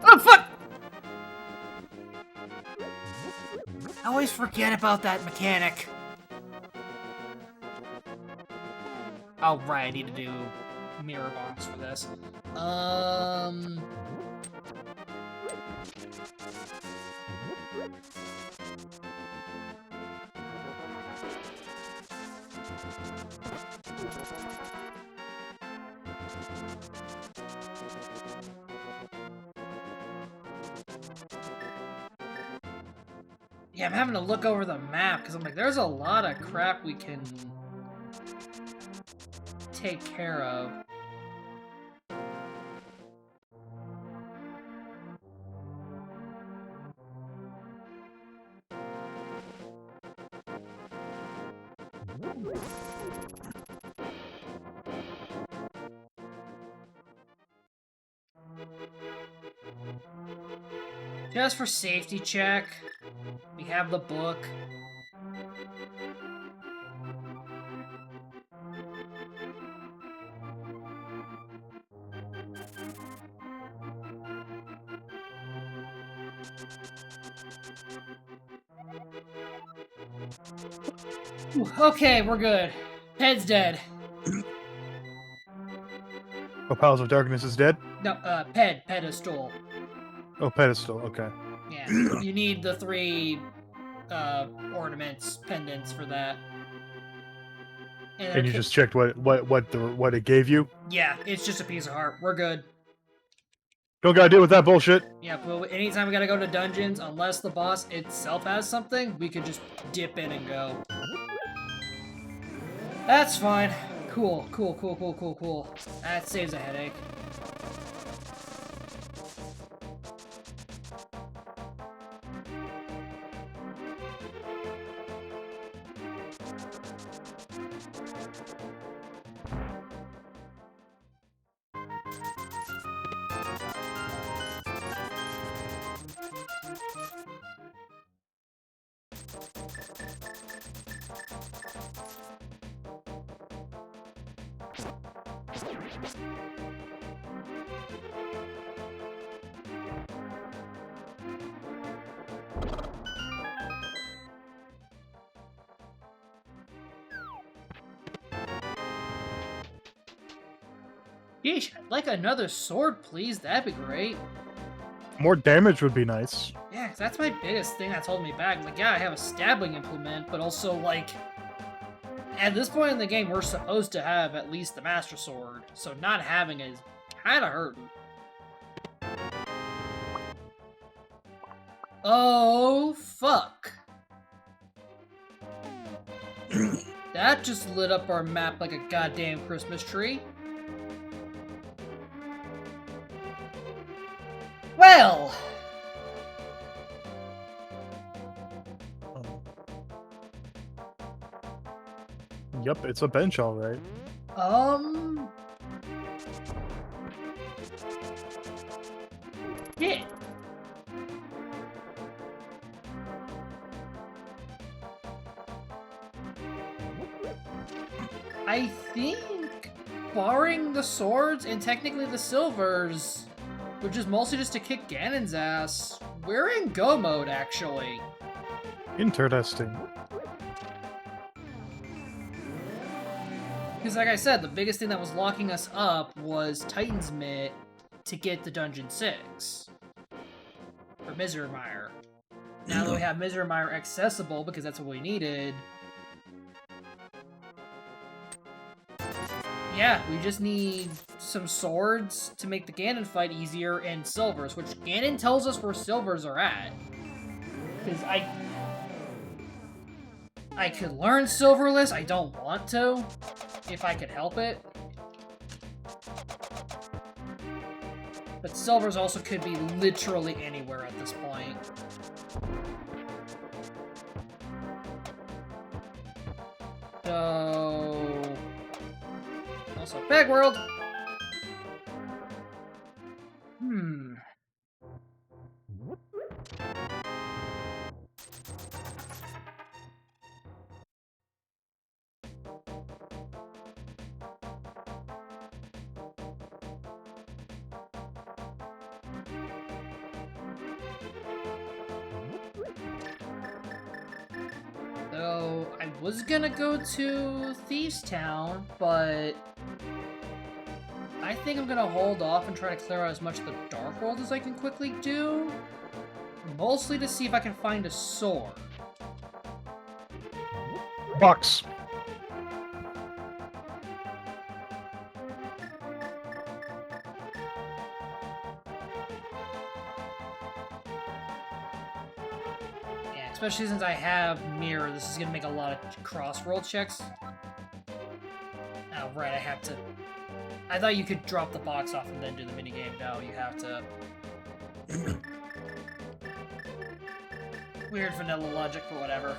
A: Oh, fuck! I always forget about that mechanic. Oh, right, I need to do mirror bombs for this. Yeah, I'm having to look over the map because I'm like, there's a lot of crap we can take care of. Just for safety check, we have the book. Ooh, okay, we're good. Ped's dead.
B: Oh, Palace of Darkness is dead?
A: No, pedestal.
B: Oh, pedestal, okay.
A: Yeah, you need the 3 ornaments, pendants for that.
B: And you just checked what it gave you?
A: Yeah, it's just a piece of heart. We're good.
B: Don't gotta deal with that bullshit.
A: Yeah, but anytime we gotta go to dungeons, unless the boss itself has something, we could just dip in and go. That's fine. Cool. That saves a headache. Yeesh, I'd like another sword, please. That'd be great.
B: More damage would be nice.
A: Yeah, 'cause that's my biggest thing that's holding me back. Like, yeah, I have a stabbing implement, but also, like, at this point in the game, we're supposed to have at least the Master Sword, so not having it is kind of hurting. Oh, fuck. That just lit up our map like a goddamn Christmas tree. Well!
B: Yep, it's a bench, alright.
A: Yeah. I think, barring the swords and technically the silvers, which is mostly just to kick Ganon's ass, we're in go mode, actually.
B: Interesting.
A: Because like I said, the biggest thing that was locking us up was Titan's Mitt to get to Dungeon 6. Or Misermire. Now that we have Misermire accessible, because that's what we needed... Yeah, we just need some swords to make the Ganon fight easier, and silvers, which Ganon tells us where silvers are at. Because I could learn Silverless, I don't want to, if I could help it. But silvers also could be literally anywhere at this point. So... Also, Peg World! So, I was gonna go to Thieves Town, but I think I'm gonna hold off and try to clear out as much of the Dark World as I can quickly do. Mostly to see if I can find a sword.
B: Box.
A: Especially since I have mirror, this is gonna make a lot of cross-roll checks. Oh, right, I have to... I thought you could drop the box off and then do the minigame. No, you have to... Weird vanilla logic, but whatever.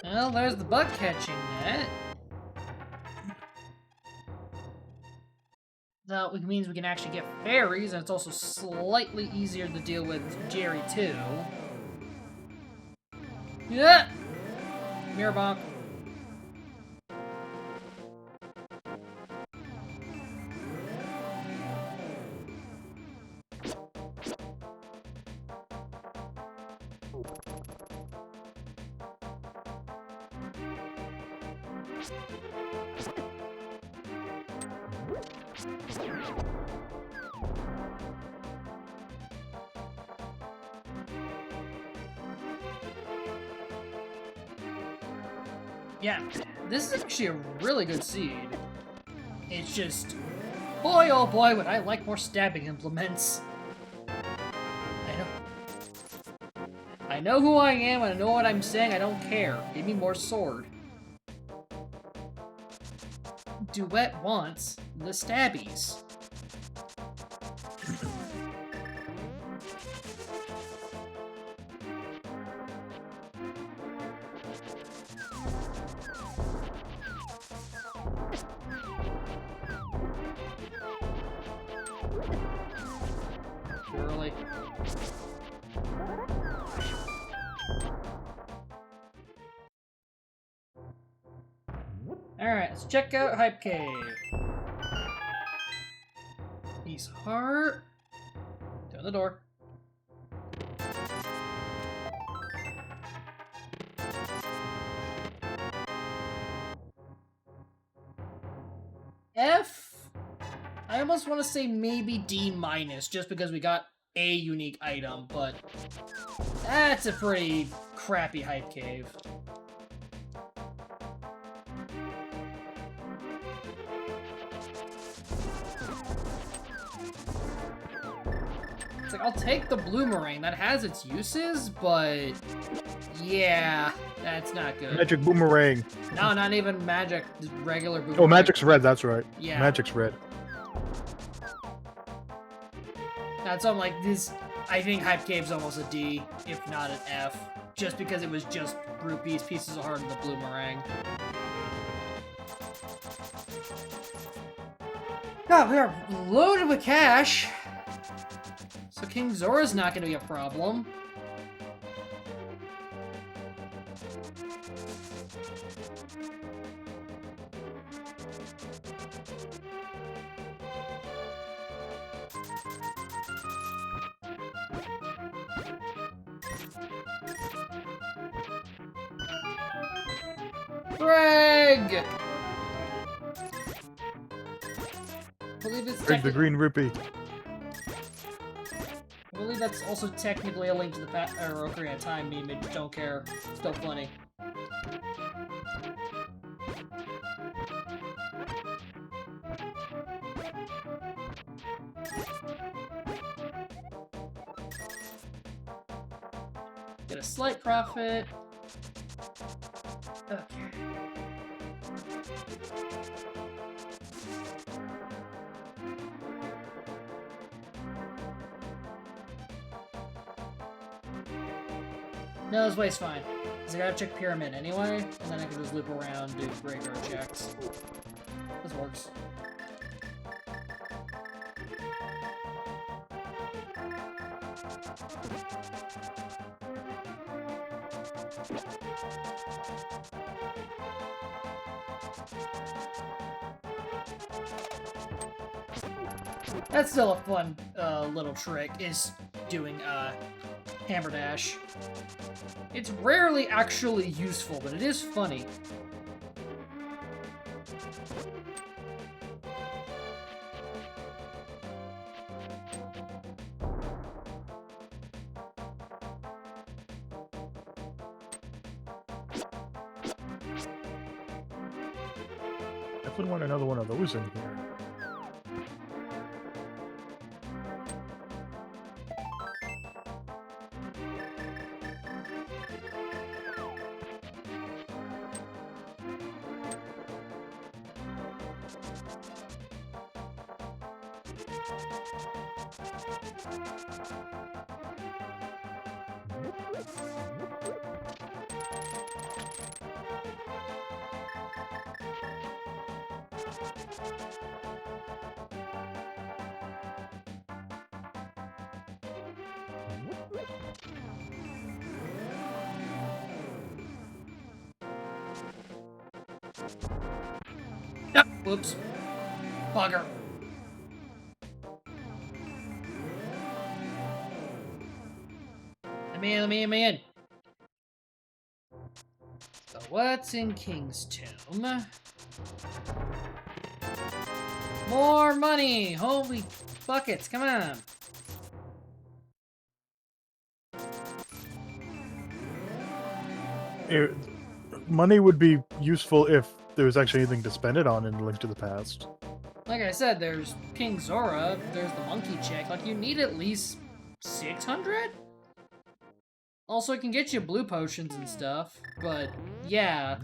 A: Well, there's the bug catching net. That means we can actually get fairies, and it's also slightly easier to deal with Jerry, too. Yeah! Mirror bonk. Yeah, this is actually a really good seed. It's just, boy oh boy, would I like more stabbing implements. I know who I am, and I know what I'm saying, I don't care. Give me more sword. Duet wants the stabbies. Surely. Alright, let's check out Hype Cave. Piece of heart. Down the door. F? I almost want to say maybe D-, just because we got a unique item, but that's a pretty crappy Hype Cave. It's like, I'll take the Bloomerang, that has its uses, but yeah, that's not good.
B: Magic Boomerang.
A: No, not even magic, just regular Boomerang.
B: Oh, Magic's red, that's right.
A: Yeah.
B: Magic's red.
A: That's why I'm like, this, I think Hype Cave's almost a D, if not an F, just because it was just rupees, pieces of heart, and the Bloomerang. God, we are loaded with cash. So King Zora's not going to be a problem. Greg! I believe it's
B: Greg the Green Rupee.
A: I believe that's also technically a Link to the Past or Ocarina of Time meme. Don't care. Still funny. Get a slight profit. Okay. No, this way's fine. Because I gotta check Pyramid anyway, and then I can just loop around, do graveyard checks. This works. That's still a fun little trick, is doing Hammer Dash. It's rarely actually useful, but it is funny.
B: definitely want another one of those in here.
A: Yep. Whoops. Bugger. Let me in. So what's in King's Tomb? More money! Holy buckets, come on!
B: Money would be useful if there was actually anything to spend it on in Link to the Past.
A: Like I said, there's King Zora, there's the monkey chick. Like, you need at least 600? Also, it can get you blue potions and stuff, but yeah.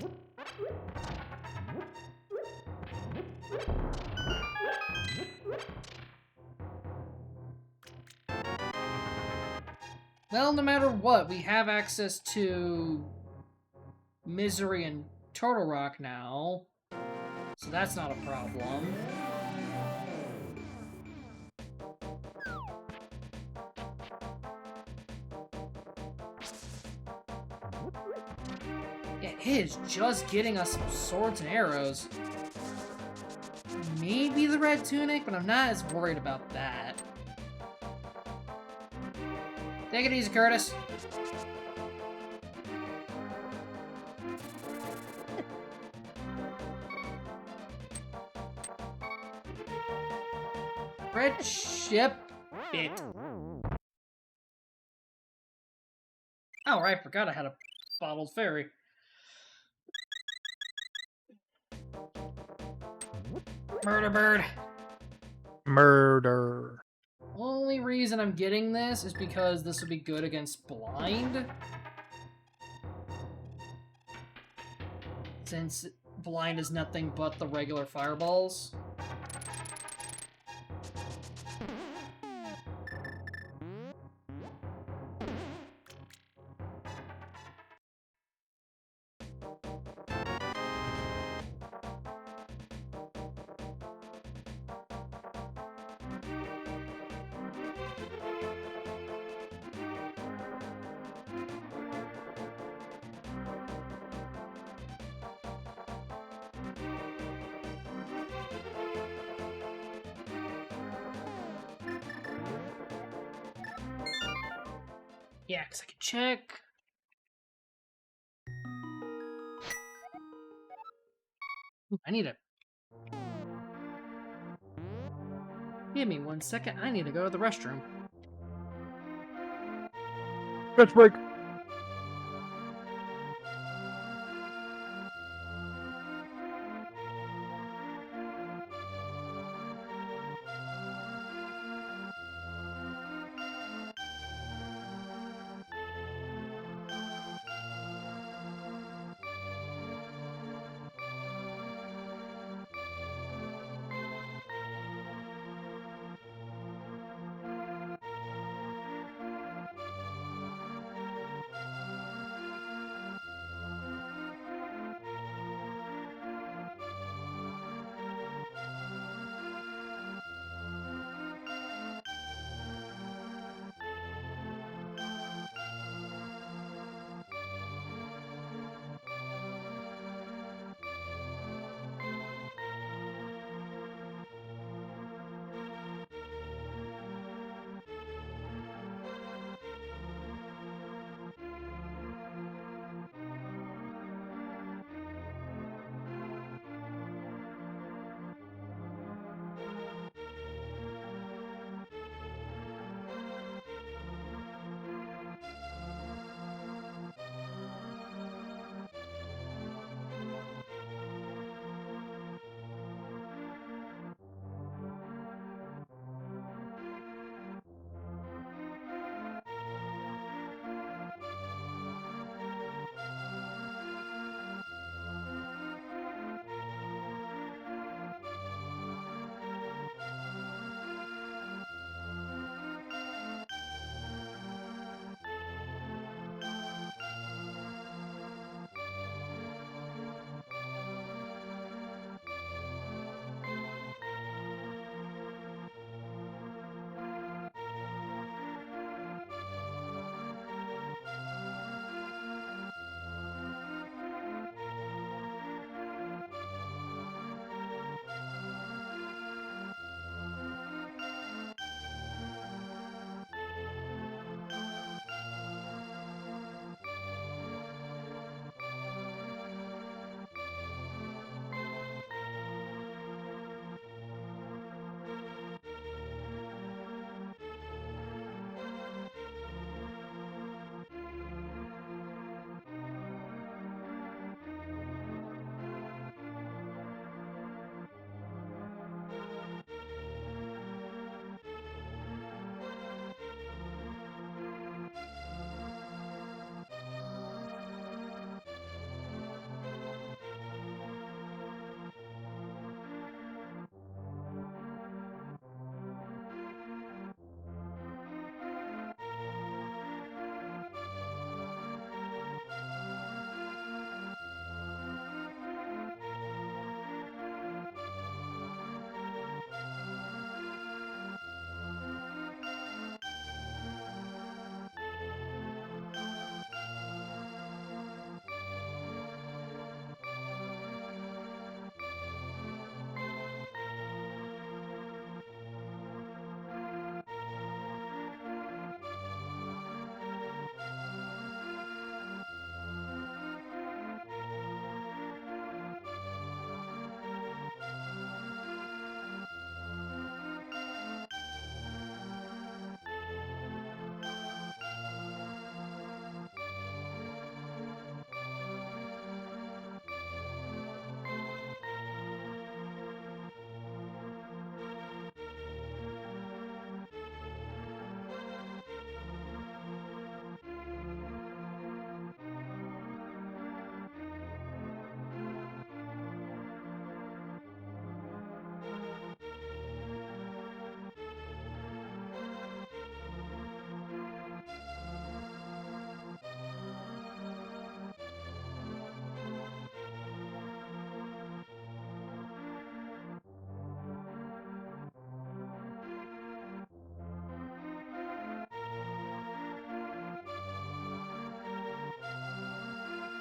A: Well, no matter what, we have access to Misery and Turtle Rock now, so that's not a problem. Yeah, it is just getting us some swords and arrows. Maybe the red tunic, but I'm not as worried about that. Take it easy, Curtis. Red ship bit. Oh, right, forgot I had a bottled fairy. Murder bird.
B: Murder.
A: Only reason I'm getting this is because this would be good against blind. Since blind is nothing but the regular fireballs. Yeah, because I can check. Ooh, I need to... Give me 1 second. I need to go to the restroom.
B: Stretch break.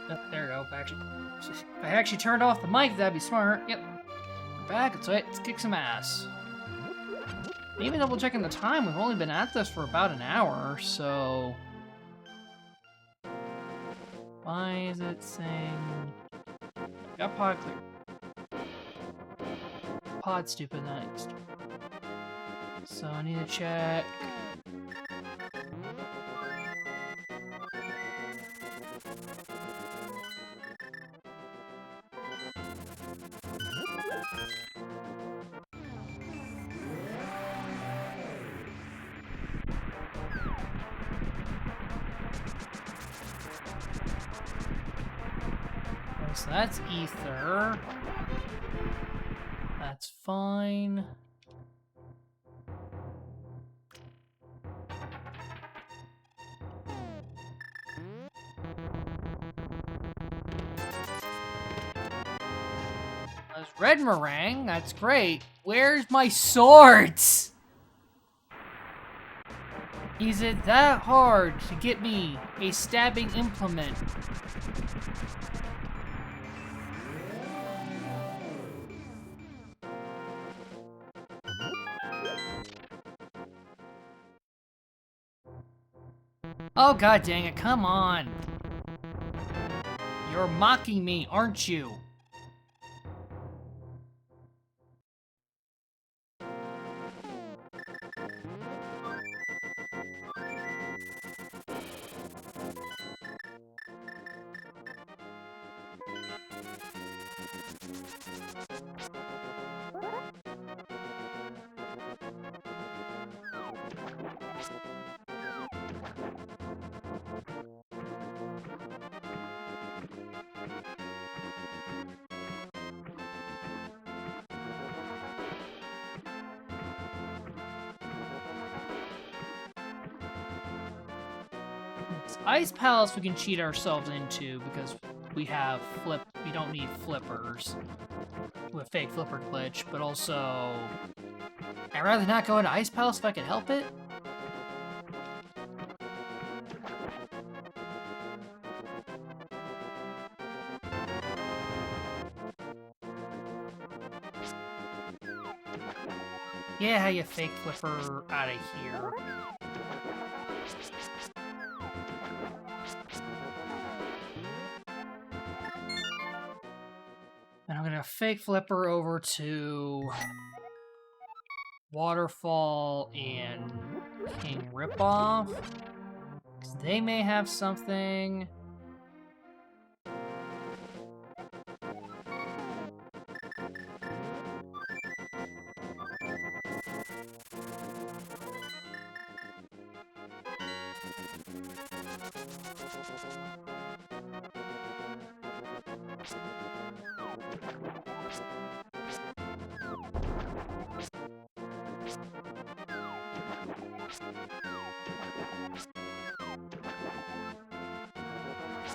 A: Oh, there we go. If I actually turned off the mic, that'd be smart. Yep. We're back. Let's kick some ass. Even double checking the time, we've only been at this for about an hour, so... Why is it saying... Got pod clear. Pod stupid next. So I need to check... So that's ether. That's fine. There's red meringue. That's great. Where's my swords? Is it that hard to get me a stabbing implement? Oh, god dang it, come on! You're mocking me, aren't you? Ice Palace we can cheat ourselves into because we don't need flippers with fake flipper glitch, but also I'd rather not go into Ice Palace if I could help it. Yeah, you fake flipper out of here. And I'm gonna fake flipper over to Waterfall and King Ripoff. Because they may have something.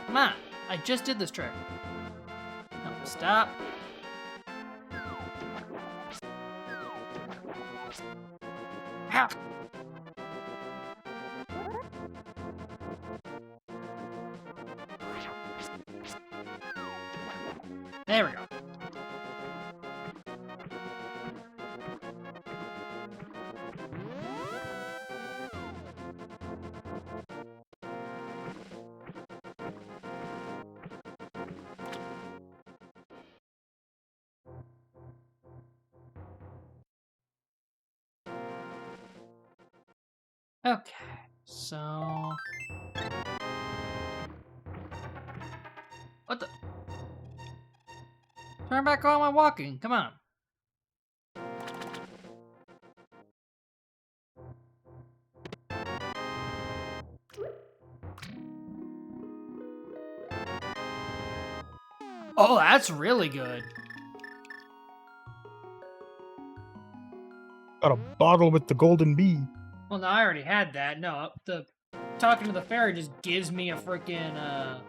A: Come on, I just did this trick. No, stop. Ah. There we go. Okay, so... What the? Turn back on my walking, come on. Oh, that's really good.
B: Got a bottle with the golden bee.
A: Well, no, I already had that. No, the talking to the fairy just gives me a freaking a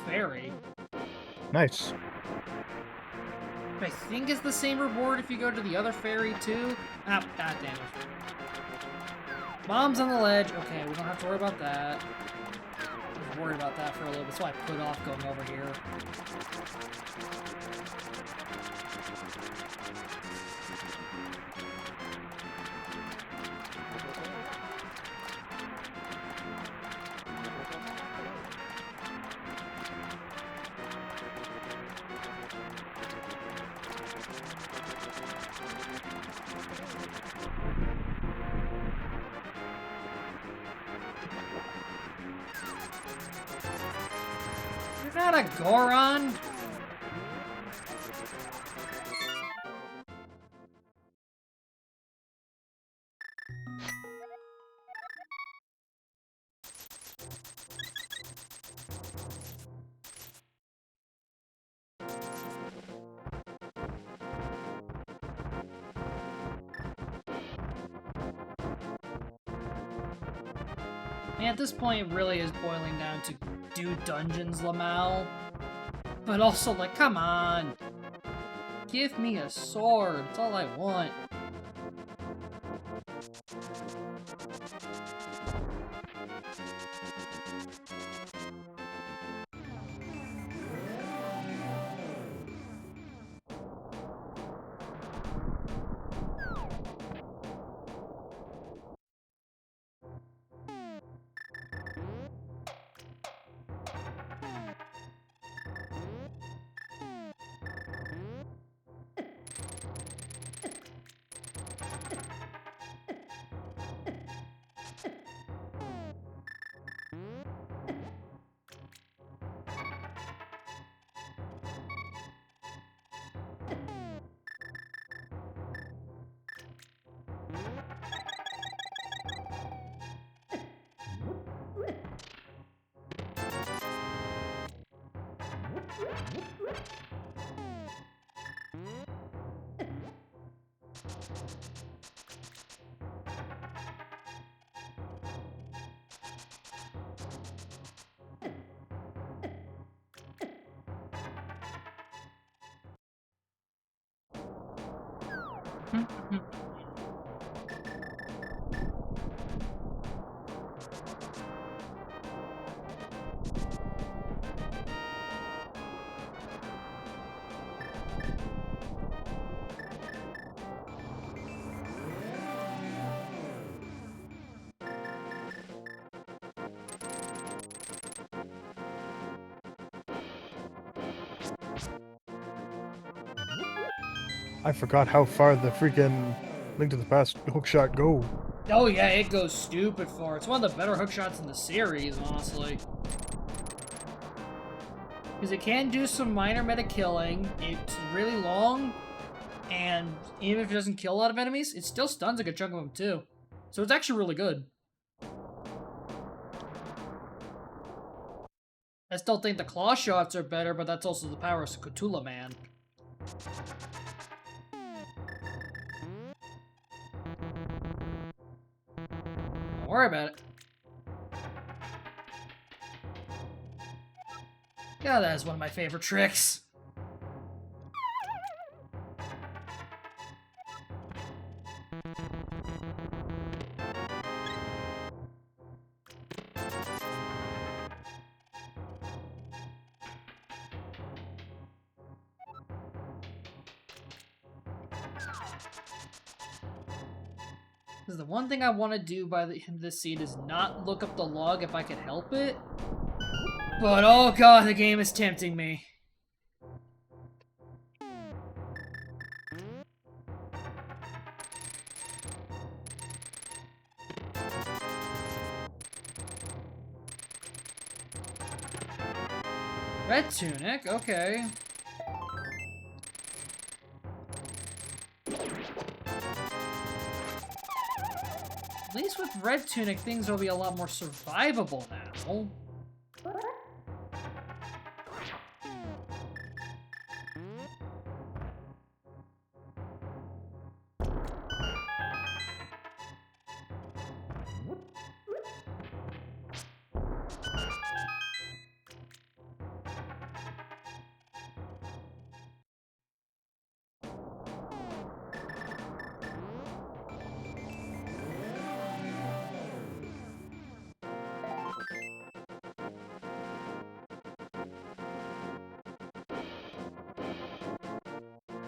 A: fairy.
B: Nice.
A: I think it's the same reward if you go to the other fairy too. Ah, god damn it. Bombs on the ledge. Okay, we don't have to worry about that. was worried about that for a little bit, so I put off going over here. You're not a Goron! And at this point, it really is boiling down to do dungeons, Lamau. But also, like, come on! Give me a sword, that's all I want.
B: I forgot how far the freaking Link to the Past hookshot go.
A: Oh yeah, it goes stupid far. It's one of the better hookshots in the series, honestly. Because it can do some minor meta killing, it's really long, and even if it doesn't kill a lot of enemies, it still stuns a good chunk of them too. So it's actually really good. I still think the claw shots are better, but that's also the power of Cthulhu Man. Don't worry about it. Yeah, that is one of my favorite tricks. Because the one thing I want to do by the end of this scene is not look up the log if I can help it. But oh god, the game is tempting me. Red tunic, okay. At least with red tunic, things will be a lot more survivable now.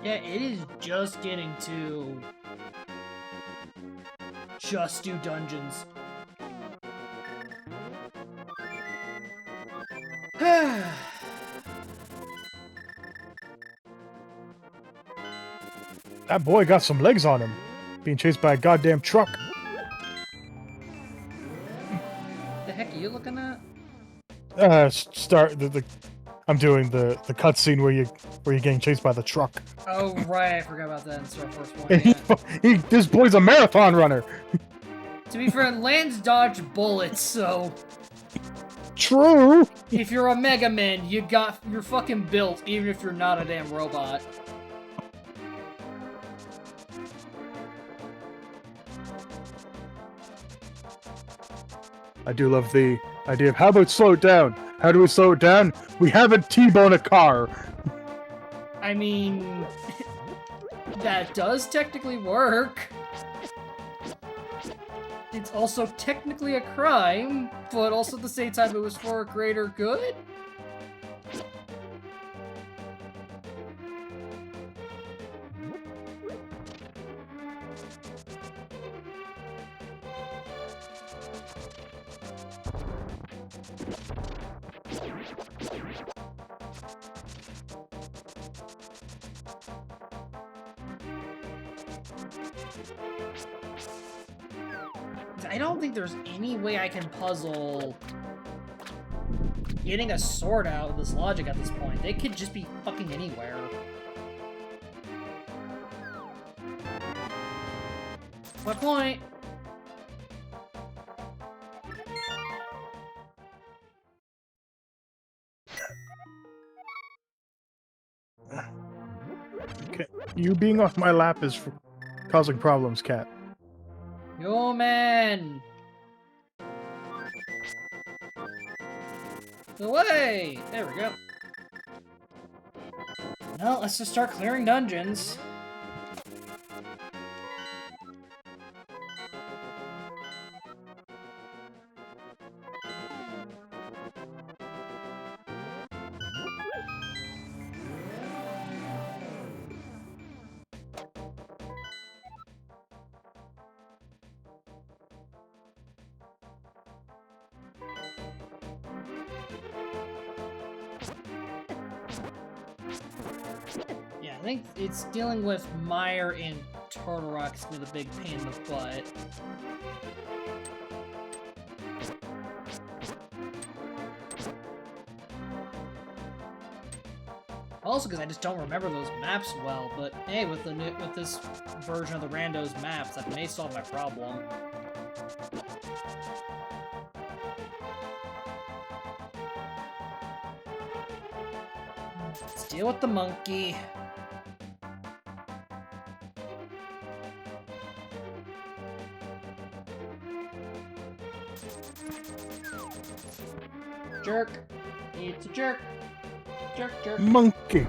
A: Yeah, it is just getting to just do dungeons.
B: That boy got some legs on him. Being chased by a goddamn truck.
A: The heck are you looking at?
B: Start the I'm doing the cutscene where you're getting chased by the truck.
A: Oh right, I forgot about that in Star Force 1.
B: And
A: Yeah.
B: this boy's a marathon runner.
A: To be fair, Lance dodged bullets, so
B: True.
A: if you're a Mega Man, you're fucking built, even if you're not a damn robot.
B: I do love the idea of how about slow it down? How do we slow it down? We haven't T-bone a car.
A: I mean, that does technically work. It's also technically a crime, but also at the same time it was for a greater good? I don't think there's any way I can puzzle getting a sword out of this logic at this point. They could just be fucking anywhere. My point.
B: Okay. You being on my lap is causing problems, Cat.
A: Yo, man! Away! There we go. Well, let's just start clearing dungeons. Yeah, I think it's dealing with Mire and Turtle Rock's with a big pain in the butt. Also, because I just don't remember those maps well, but hey, with this version of the Rando's maps, that may solve my problem. Let's deal with the monkey. Jerk. It's a jerk. Jerk, jerk.
B: Monkey.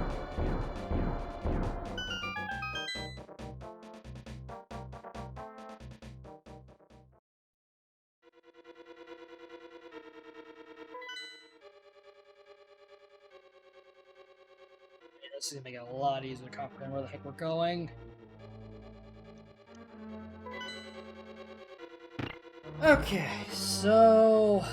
A: This is gonna make it a lot easier to comprehend where the heck we're going. Okay, so...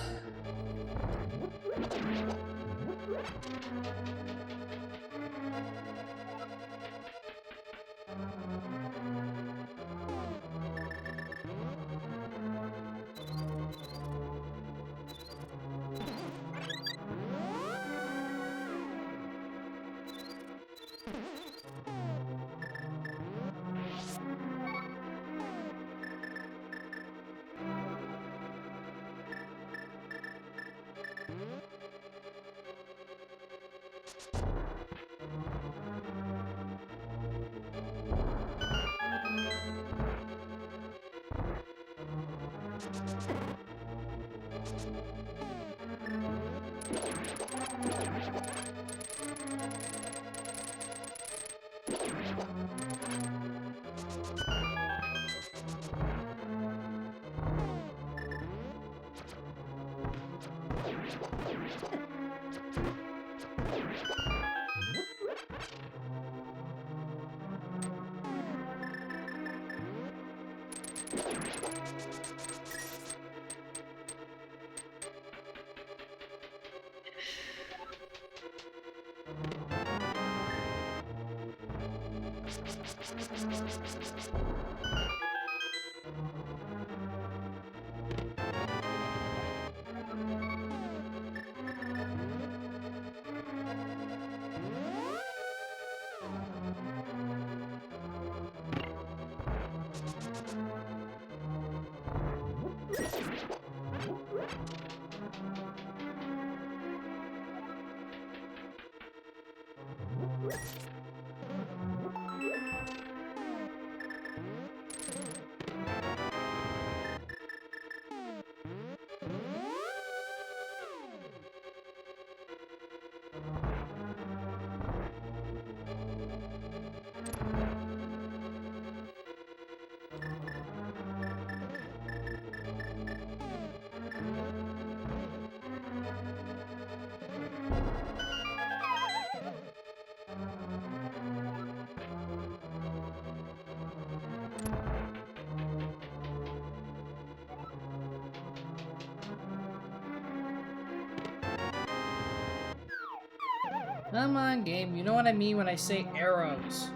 A: Come on, game. You know what I mean when I say arrows.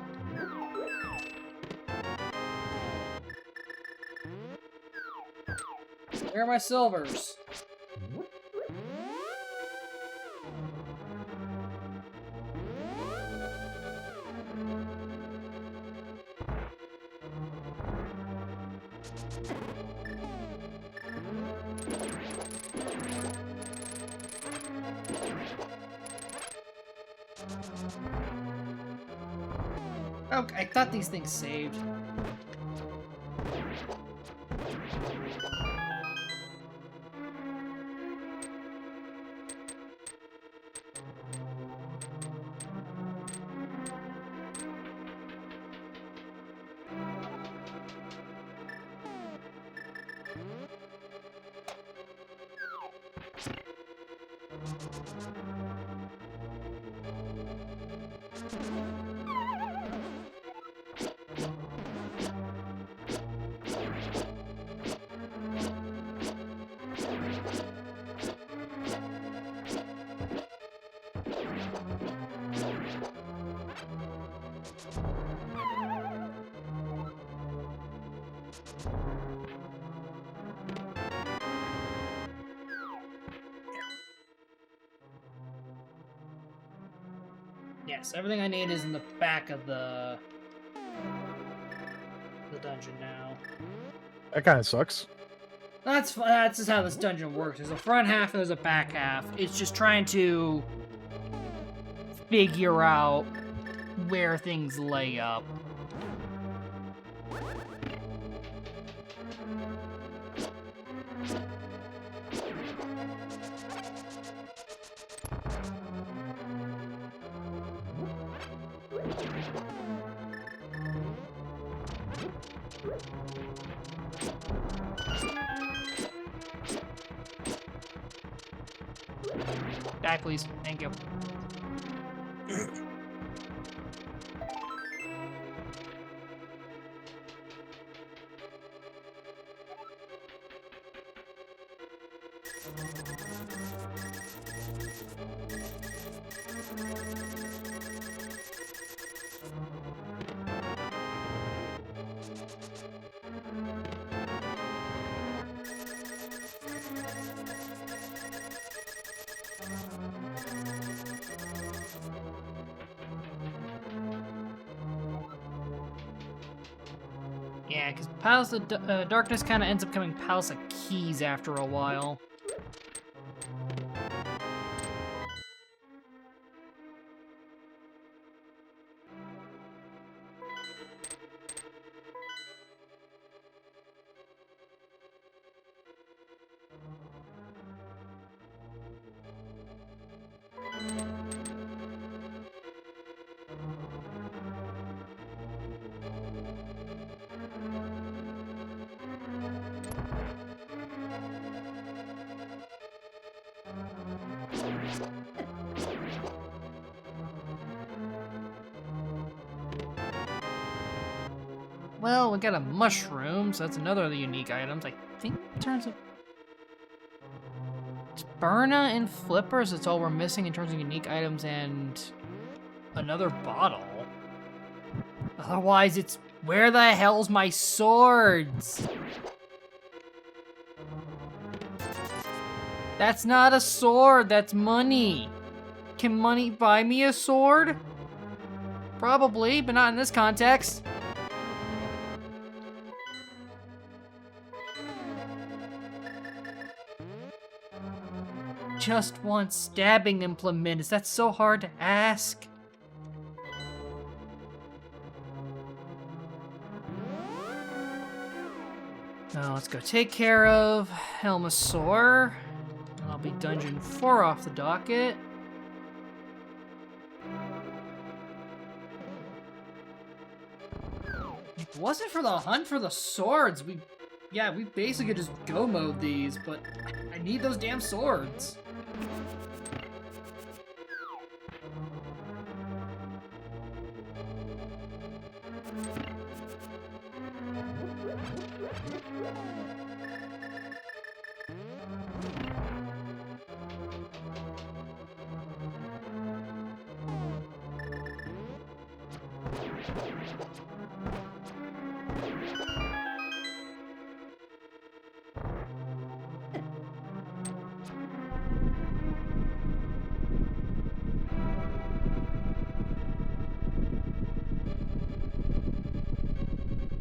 A: Where are my silvers? Oh, I thought these things saved. Yes, everything I need is in the back of the dungeon now.
B: That kind of sucks.
A: That's just how this dungeon works. There's a front half and there's a back half. It's just trying to figure out where things lay up. Die, please. Thank you. Yeah, because Palace of Darkness kind of ends up becoming Palace of Keys after a while. Well, we got a mushroom, so that's another of the unique items. I think in terms of... It's Burna and Flippers, that's all we're missing in terms of unique items, and another bottle. Otherwise, it's... Where the hell's my swords? That's not a sword, that's money. Can money buy me a sword? Probably, but not in this context. Just want stabbing implement. Is that so hard to ask? Now let's go take care of Helmasaur. I'll be Dungeon 4 off the docket. If it wasn't for the hunt for the swords, we basically just go mode these, but I need those damn swords.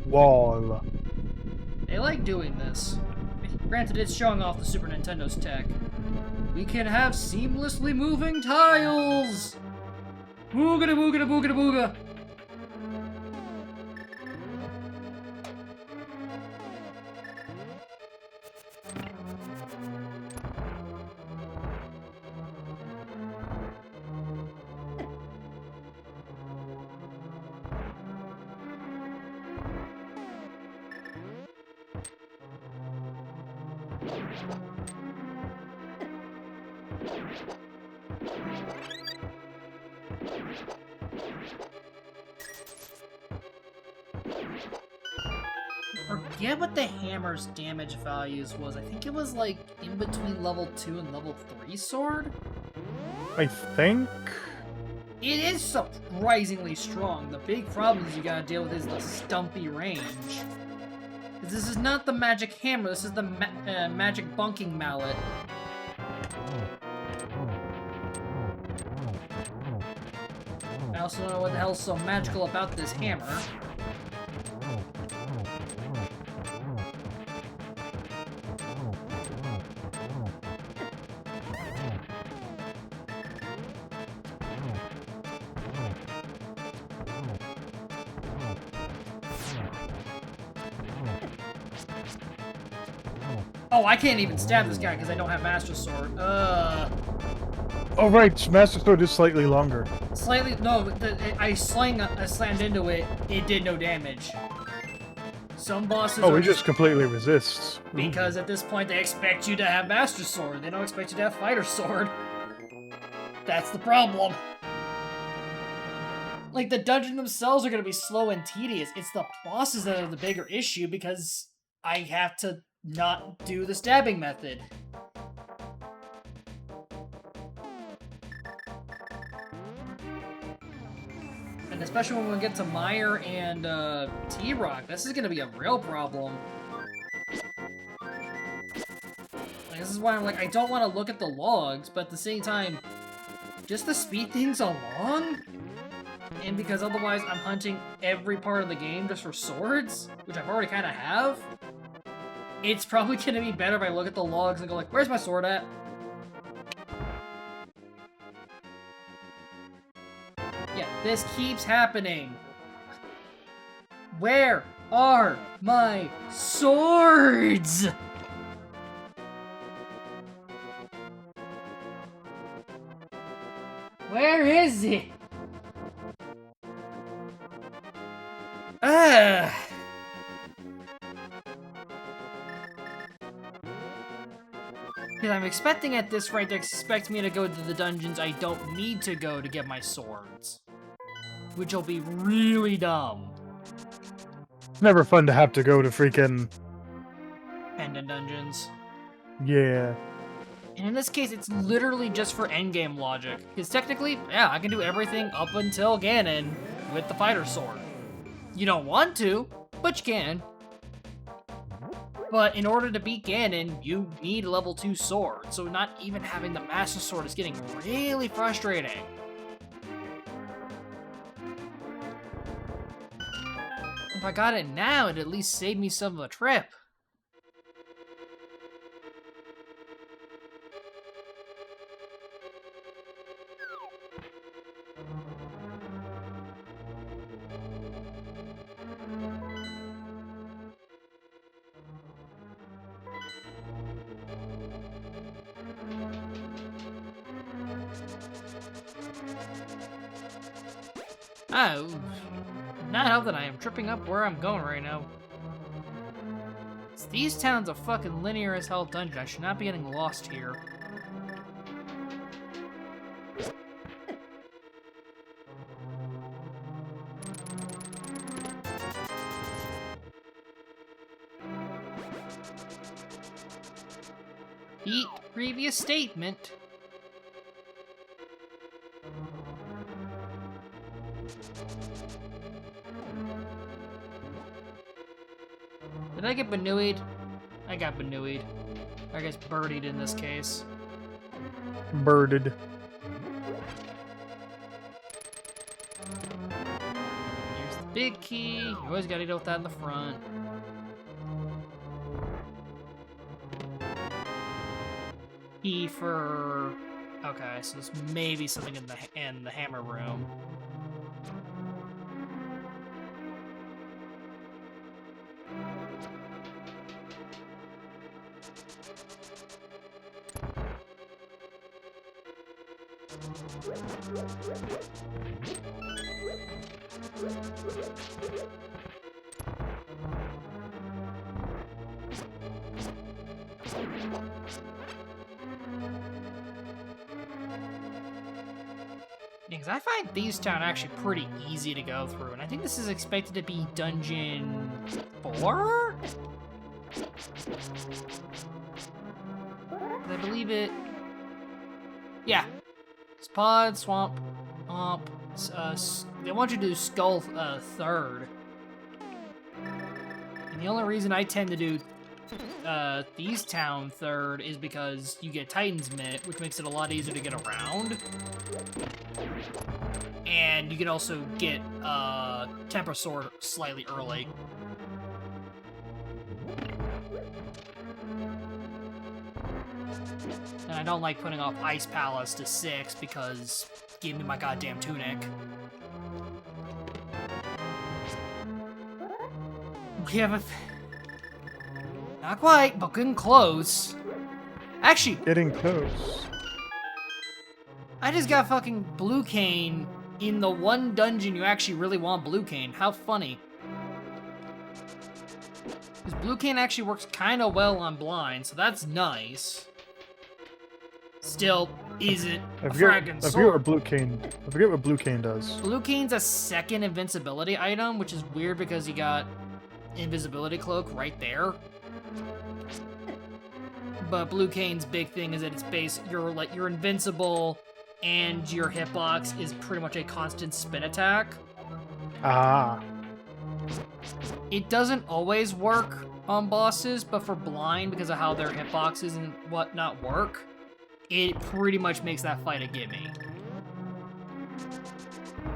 B: Wall.
A: They like doing this. Granted, it's showing off the Super Nintendo's tech. We can have seamlessly moving tiles! Boogada boogada boogada booga! Forget what the hammer's damage values was. I think it was like in between level 2 and level 3 sword?
B: I think.
A: It is surprisingly strong. The big problem you gotta deal with is the stumpy range. This is not the magic hammer, this is the magic bunking mallet. I also don't know what the hell's so magical about this hammer. Oh, I can't even stab this guy because I don't have Master Sword.
B: Oh right, Master Sword is slightly longer.
A: Slightly, no, I slammed into it, it did no damage. Some bosses
B: Oh,
A: are
B: he just completely resists.
A: because at this point they expect you to have Master Sword. They don't expect you to have Fighter Sword. That's the problem. Like, the dungeons themselves are going to be slow and tedious. It's the bosses that are the bigger issue because I have to not do the stabbing method. And especially when we get to Meyer and T-Rock, this is going to be a real problem. Like, this is why I'm like, I don't want to look at the logs, but at the same time, just to speed things along? And because otherwise I'm hunting every part of the game just for swords, which I've already kind of have, it's probably going to be better if I look at the logs and go like, where's my sword at? Yeah, this keeps happening. Where are my swords? Where is it? Ugh. Because I'm expecting at this rate they expect me to go to the dungeons I don't need to go to get my swords. Which will be really dumb.
B: It's never fun to have to go to freaking...
A: Pendant dungeons.
B: Yeah.
A: And in this case, it's literally just for endgame logic. Because technically, yeah, I can do everything up until Ganon with the fighter sword. You don't want to, but you can. But in order to beat Ganon, you need a level 2 sword. So not even having the Master Sword is getting really frustrating. If I got it now, it'd at least save me some of the trip. Oh, not help that I am tripping up where I'm going right now. These towns are fucking linear as hell dungeon. I should not be getting lost here. Eat previous statement. I get Banui'd? I got Banui'd. I guess birdied in this case.
B: Birded.
A: Here's the big key. You always gotta deal with that in the front. Key for... Okay, so there's maybe something in the hammer room. Because I find these town actually pretty easy to go through, and I think this is expected to be dungeon 4? I believe it. Yeah. Spod, swamp, they want you to do skull 3rd. And the only reason I tend to do these town 3rd is because you get Titan's Mitt, which makes it a lot easier to get around. And you can also get Temper Sword slightly early. And I don't like putting off Ice Palace to 6 because give me my goddamn tunic. We have a... Not quite, but getting close. Actually...
B: Getting close.
A: I just got fucking Blue Cane in the one dungeon you actually really want Blue Cane. How funny. Because Blue Cane actually works kind of well on blind, so that's nice. Still isn't a fragging sword.
B: I forget what Blue Cane does.
A: Blue Cane's a second invincibility item, which is weird because you got invisibility cloak right there. But Blue Cane's big thing is that it's you're invincible and your hitbox is pretty much a constant spin attack.
B: Ah.
A: It doesn't always work on bosses, but for blind, because of how their hitboxes and whatnot work, it pretty much makes that fight a gimme.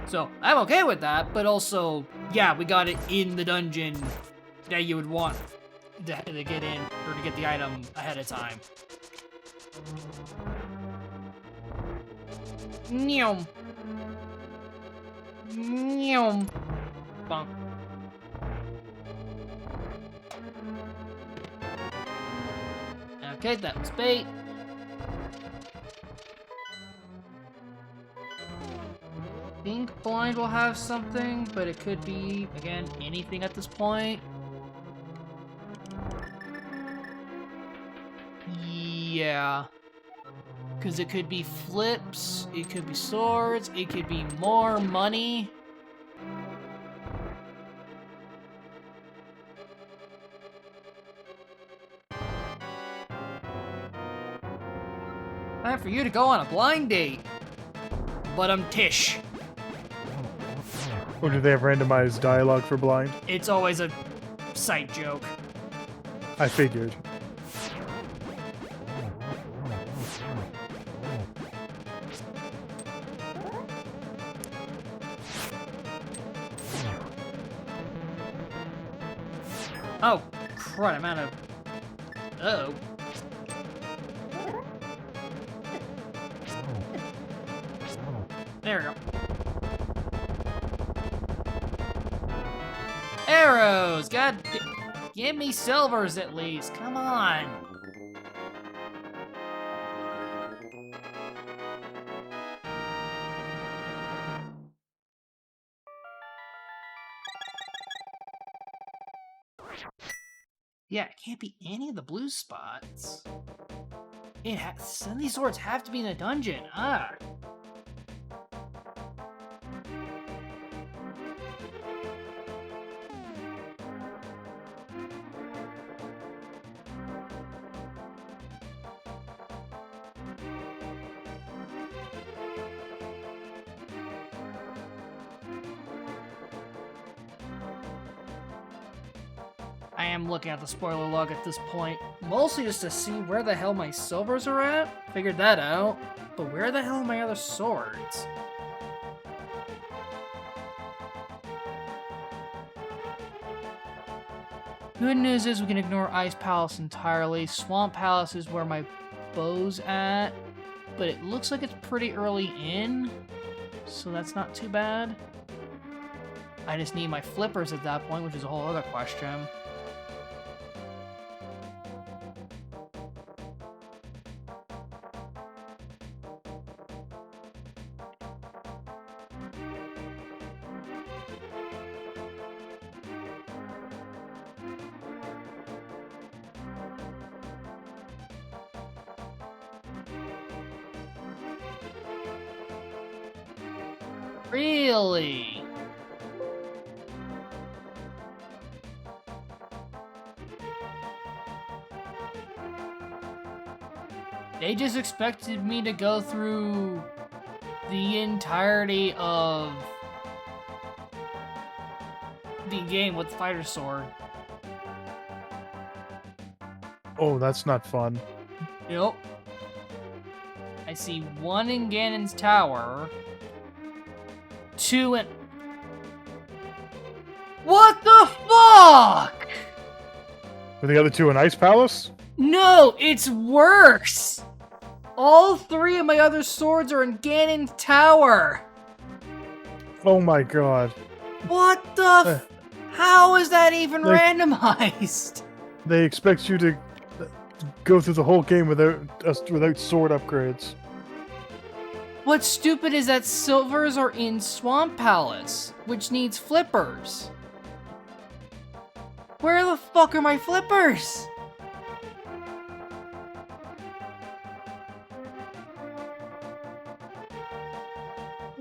A: So, I'm okay with that, but also, yeah, we got it in the dungeon that you would want to get in, or to get the item ahead of time. Neom. Neom. Bonk. Okay, that was bait. I think blind will have something, but it could be, again, anything at this point. Yeah. Because it could be flips, it could be swords, it could be more money. Time for you to go on a blind date. But I'm Tish.
B: Or do they have randomized dialogue for blind?
A: It's always a sight joke.
B: I figured.
A: Oh, crud, I'm out of... Uh-oh. There we go. Arrows! Give me silvers at least, come on! Yeah, it can't be any of the blue spots. Some of these swords have to be in a dungeon. Ah. I am looking at the spoiler log at this point, mostly just to see where the hell my silvers are at. Figured that out. But where the hell are my other swords? Good news is we can ignore Ice Palace entirely. Swamp Palace is where my bow's at, but it looks like it's pretty early in, so that's not too bad. I just need my flippers at that point, which is a whole other question. Really? They just expected me to go through the entirety of the game with Fighter Sword.
B: Oh, that's not fun.
A: Yep. I see 1 in Ganon's Tower. 2 in... What the fuck?!
B: Were the other 2 in Ice Palace?
A: No, it's worse! All 3 of my other swords are in Ganon's Tower!
B: Oh my god.
A: What the How is that even randomized?
B: They expect you to go through the whole game without sword upgrades.
A: What's stupid is that silvers are in Swamp Palace, which needs flippers. Where the fuck are my flippers?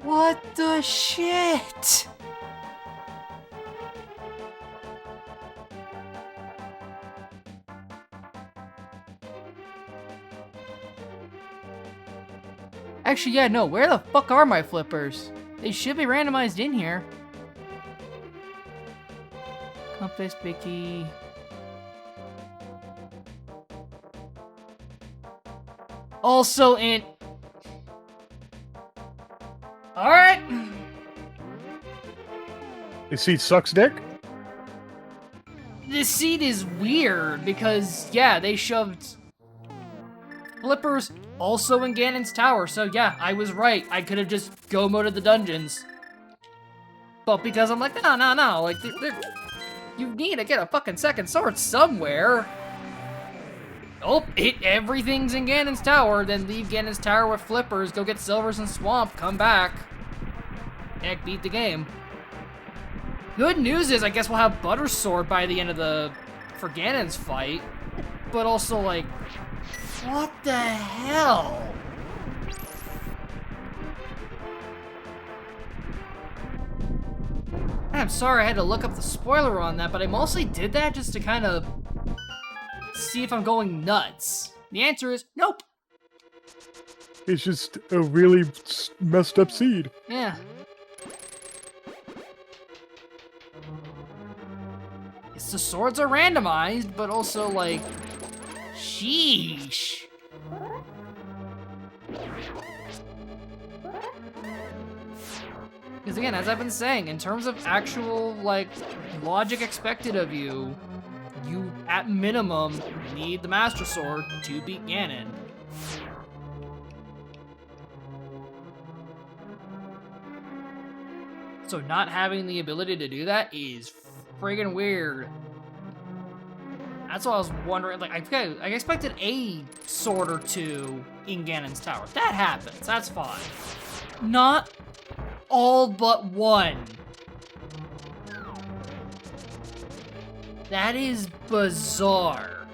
A: What the shit? Actually, yeah, no, where the fuck are my flippers? They should be randomized in here. Compass, Bicky. Also in... Alright!
B: This seat sucks dick?
A: This seat is weird, because, yeah, they shoved... flippers also in Ganon's Tower, so yeah, I was right. I could have just go-moded the dungeons. But because I'm like, no, like, you need to get a fucking second sword somewhere. Oh, everything's in Ganon's Tower, then leave Ganon's Tower with flippers, go get silvers and swamp, come back. Heck, beat the game. Good news is, I guess we'll have Butter Sword by the end of for Ganon's fight. But also, like, what the hell? I'm sorry I had to look up the spoiler on that, but I mostly did that just to kind of see if I'm going nuts. The answer is nope.
B: It's just a really messed up seed.
A: Yeah. It's the swords are randomized, but also like, sheesh. Because again, as I've been saying, in terms of actual, like, logic expected of you, you, at minimum, need the Master Sword to beat Ganon. So not having the ability to do that is friggin' weird. That's why I was wondering, like, I expected a sword or two in Ganon's Tower. That happens, that's fine. Not all but one. That is bizarre.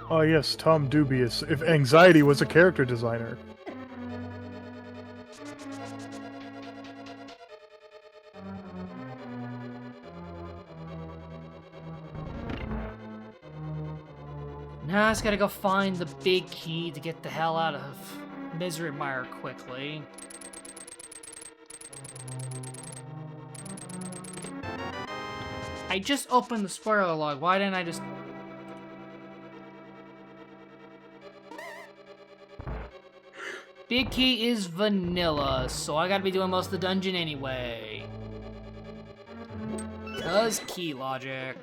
B: Oh yes, Tom Dubious. If Anxiety was a character designer.
A: Now I just gotta go find the big key to get the hell out of Misery Mire quickly. I just opened the spoiler log. Why didn't I just... Big Key is vanilla, so I gotta be doing most of the dungeon anyway. Cause key logic.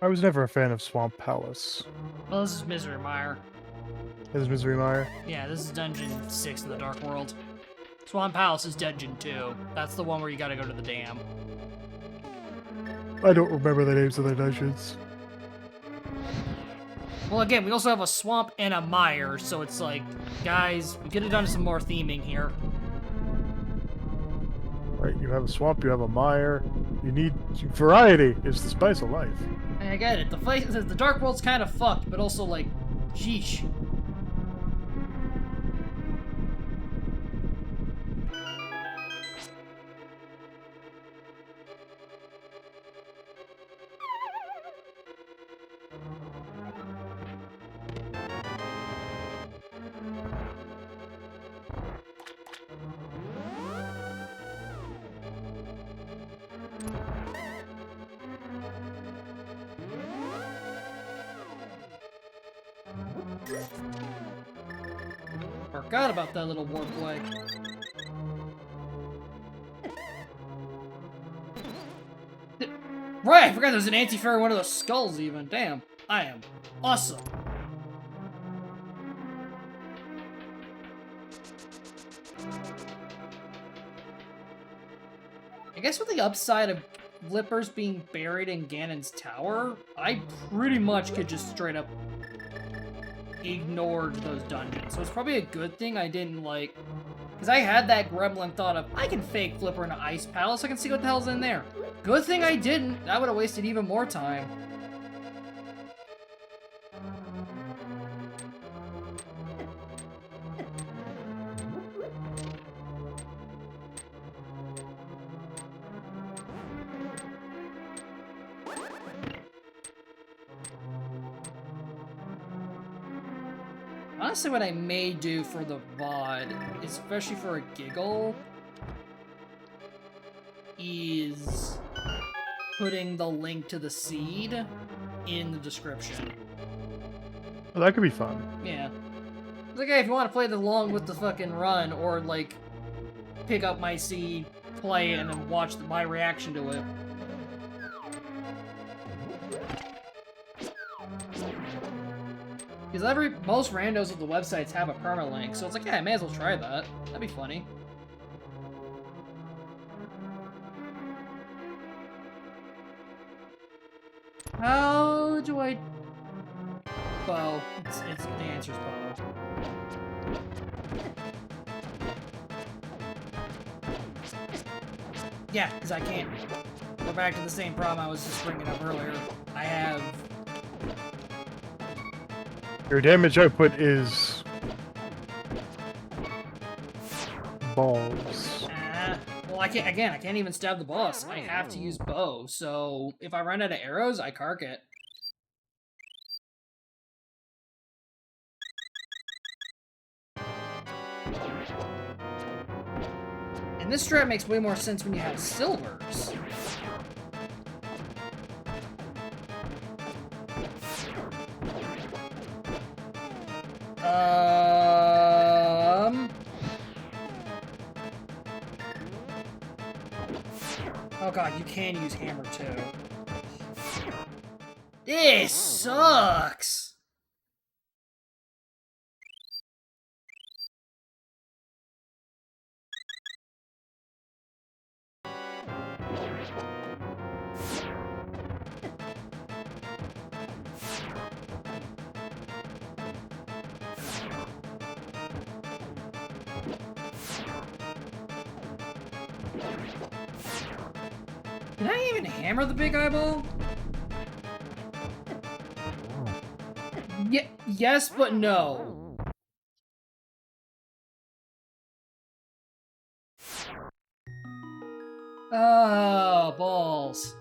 B: I was never a fan of Swamp Palace.
A: Well, this is Misery Mire.
B: Is Misery Mire?
A: Yeah, this is Dungeon 6 in the Dark World. Swamp Palace is Dungeon 2. That's the one where you gotta go to the dam.
B: I don't remember the names of the dungeons.
A: Well, again, we also have a swamp and a mire, so it's like, guys, we could have done some more theming here.
B: Right, you have a swamp, you have a mire. You need variety is the spice of life.
A: I get it. The Dark World's kind of fucked, but also like, sheesh. Forgot about that little warp leg. Right, I forgot there's an anti-fairy in one of those skulls even. Damn, I am awesome. I guess with the upside of Flippers being buried in Ganon's tower, I pretty much could just straight up ignored those dungeons. So it's probably a good thing I didn't, like... Because I had that gremlin thought of, I can fake Flipper in an ice palace, I can see what the hell's in there. Good thing I didn't. That would have wasted even more time. Honestly, what I may do for the VOD, especially for a giggle, is putting the link to the seed in the description.
B: Well, that could be fun.
A: Yeah. It's like, hey, if you want to play along with the fucking run, or, like, pick up my seed, play it, and then watch my reaction to it. Because most randos of the websites have a permalink, so it's like, yeah, I may as well try that. That'd be funny. How do I... Bow. It's the answer's bow. Yeah, because I can't... We're back to the same problem I was just bringing up earlier. I have...
B: Your damage output is... balls.
A: Well, I can't even stab the boss. I have to use bow, so if I run out of arrows, I cark it. And this strat makes way more sense when you have silvers. Oh god, you can use hammer too. This sucks! Did I even hammer the big eyeball? Yes, but no. Oh, balls.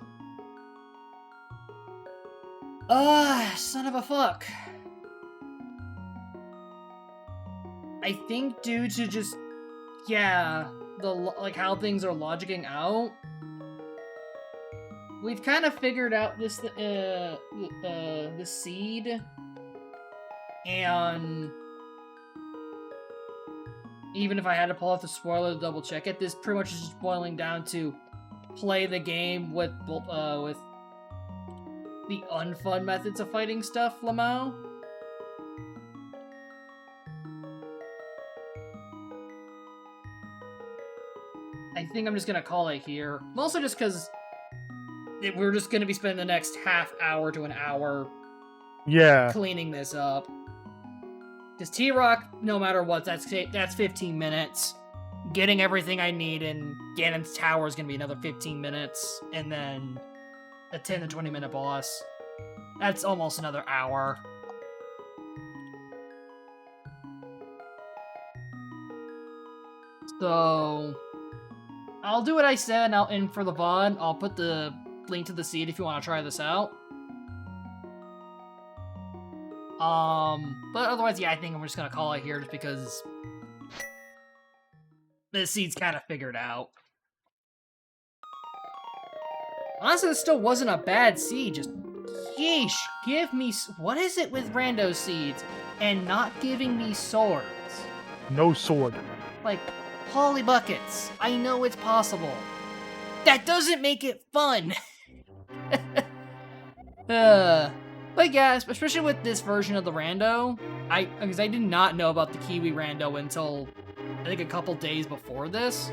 A: Son of a fuck. I think due to just, yeah, like how things are logicking out, we've kind of figured out this, the seed, and even if I had to pull off the spoiler to double check it, this pretty much is just boiling down to play the game with the unfun methods of fighting stuff, Lamau. I think I'm just gonna call it here. Mostly just because we're just gonna be spending the next half hour to an hour cleaning this up. Because T-Rock, no matter what, that's 15 minutes. Getting everything I need in Ganon's Tower is gonna be another 15 minutes. And then a 10 to 20 minute boss. That's almost another hour. So I'll do what I said, and for the VOD, I'll put the link to the seed if you want to try this out. But otherwise, yeah, I think I'm just gonna call it here just because the seed's kind of figured out. Honestly, this still wasn't a bad seed, just yeesh, give me, what is it with rando seeds and not giving me swords?
B: No sword.
A: Like, Holly Buckets, I know it's possible. That doesn't make it fun! But yeah, especially with this version of the rando, because I did not know about the Kiwi rando until, I think, a couple days before this.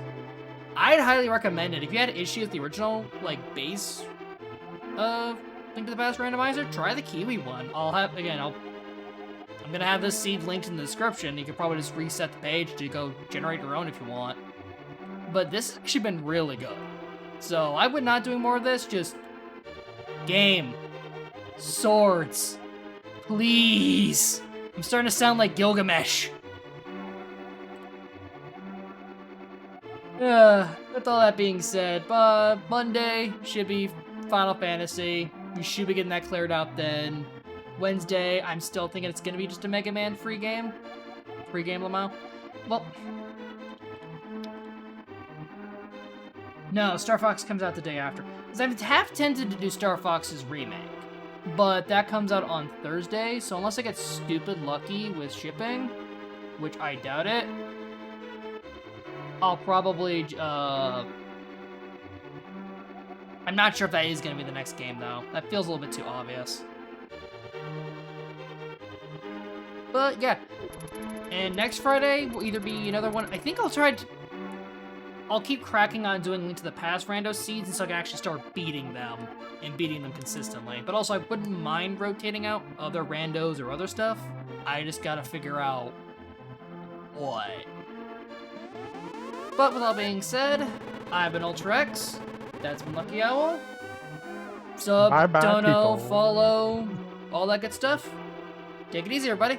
A: I'd highly recommend it. If you had issues with the original, like, base Link to the Past randomizer, try the Kiwi one. I'm gonna have this seed linked in the description. You could probably just reset the page to go generate your own if you want. But this has actually been really good. So I would not do more of this, just game. Swords. Please. I'm starting to sound like Gilgamesh. With all that being said, Monday should be Final Fantasy. We should be getting that cleared up then. Wednesday, I'm still thinking it's gonna be just a Mega Man free game. Free game, Lamau? Well, no, Star Fox comes out the day after. Because I'm half tempted to do Star Fox's remake. But that comes out on Thursday, so unless I get stupid lucky with shipping, which I doubt it, I'll probably, I'm not sure if that is going to be the next game, though. That feels a little bit too obvious. But, yeah. And next Friday will either be another one. I think I'll keep cracking on doing Link to the Past rando seeds until I can actually start beating them. And beating them consistently. But also, I wouldn't mind rotating out other randos or other stuff. I just gotta figure out what. But with all being said, I've been Ultra X. That's been Lucky Owl. Sub,
B: Bye-bye,
A: dono,
B: people.
A: follow, all that good stuff. Take it easy, everybody.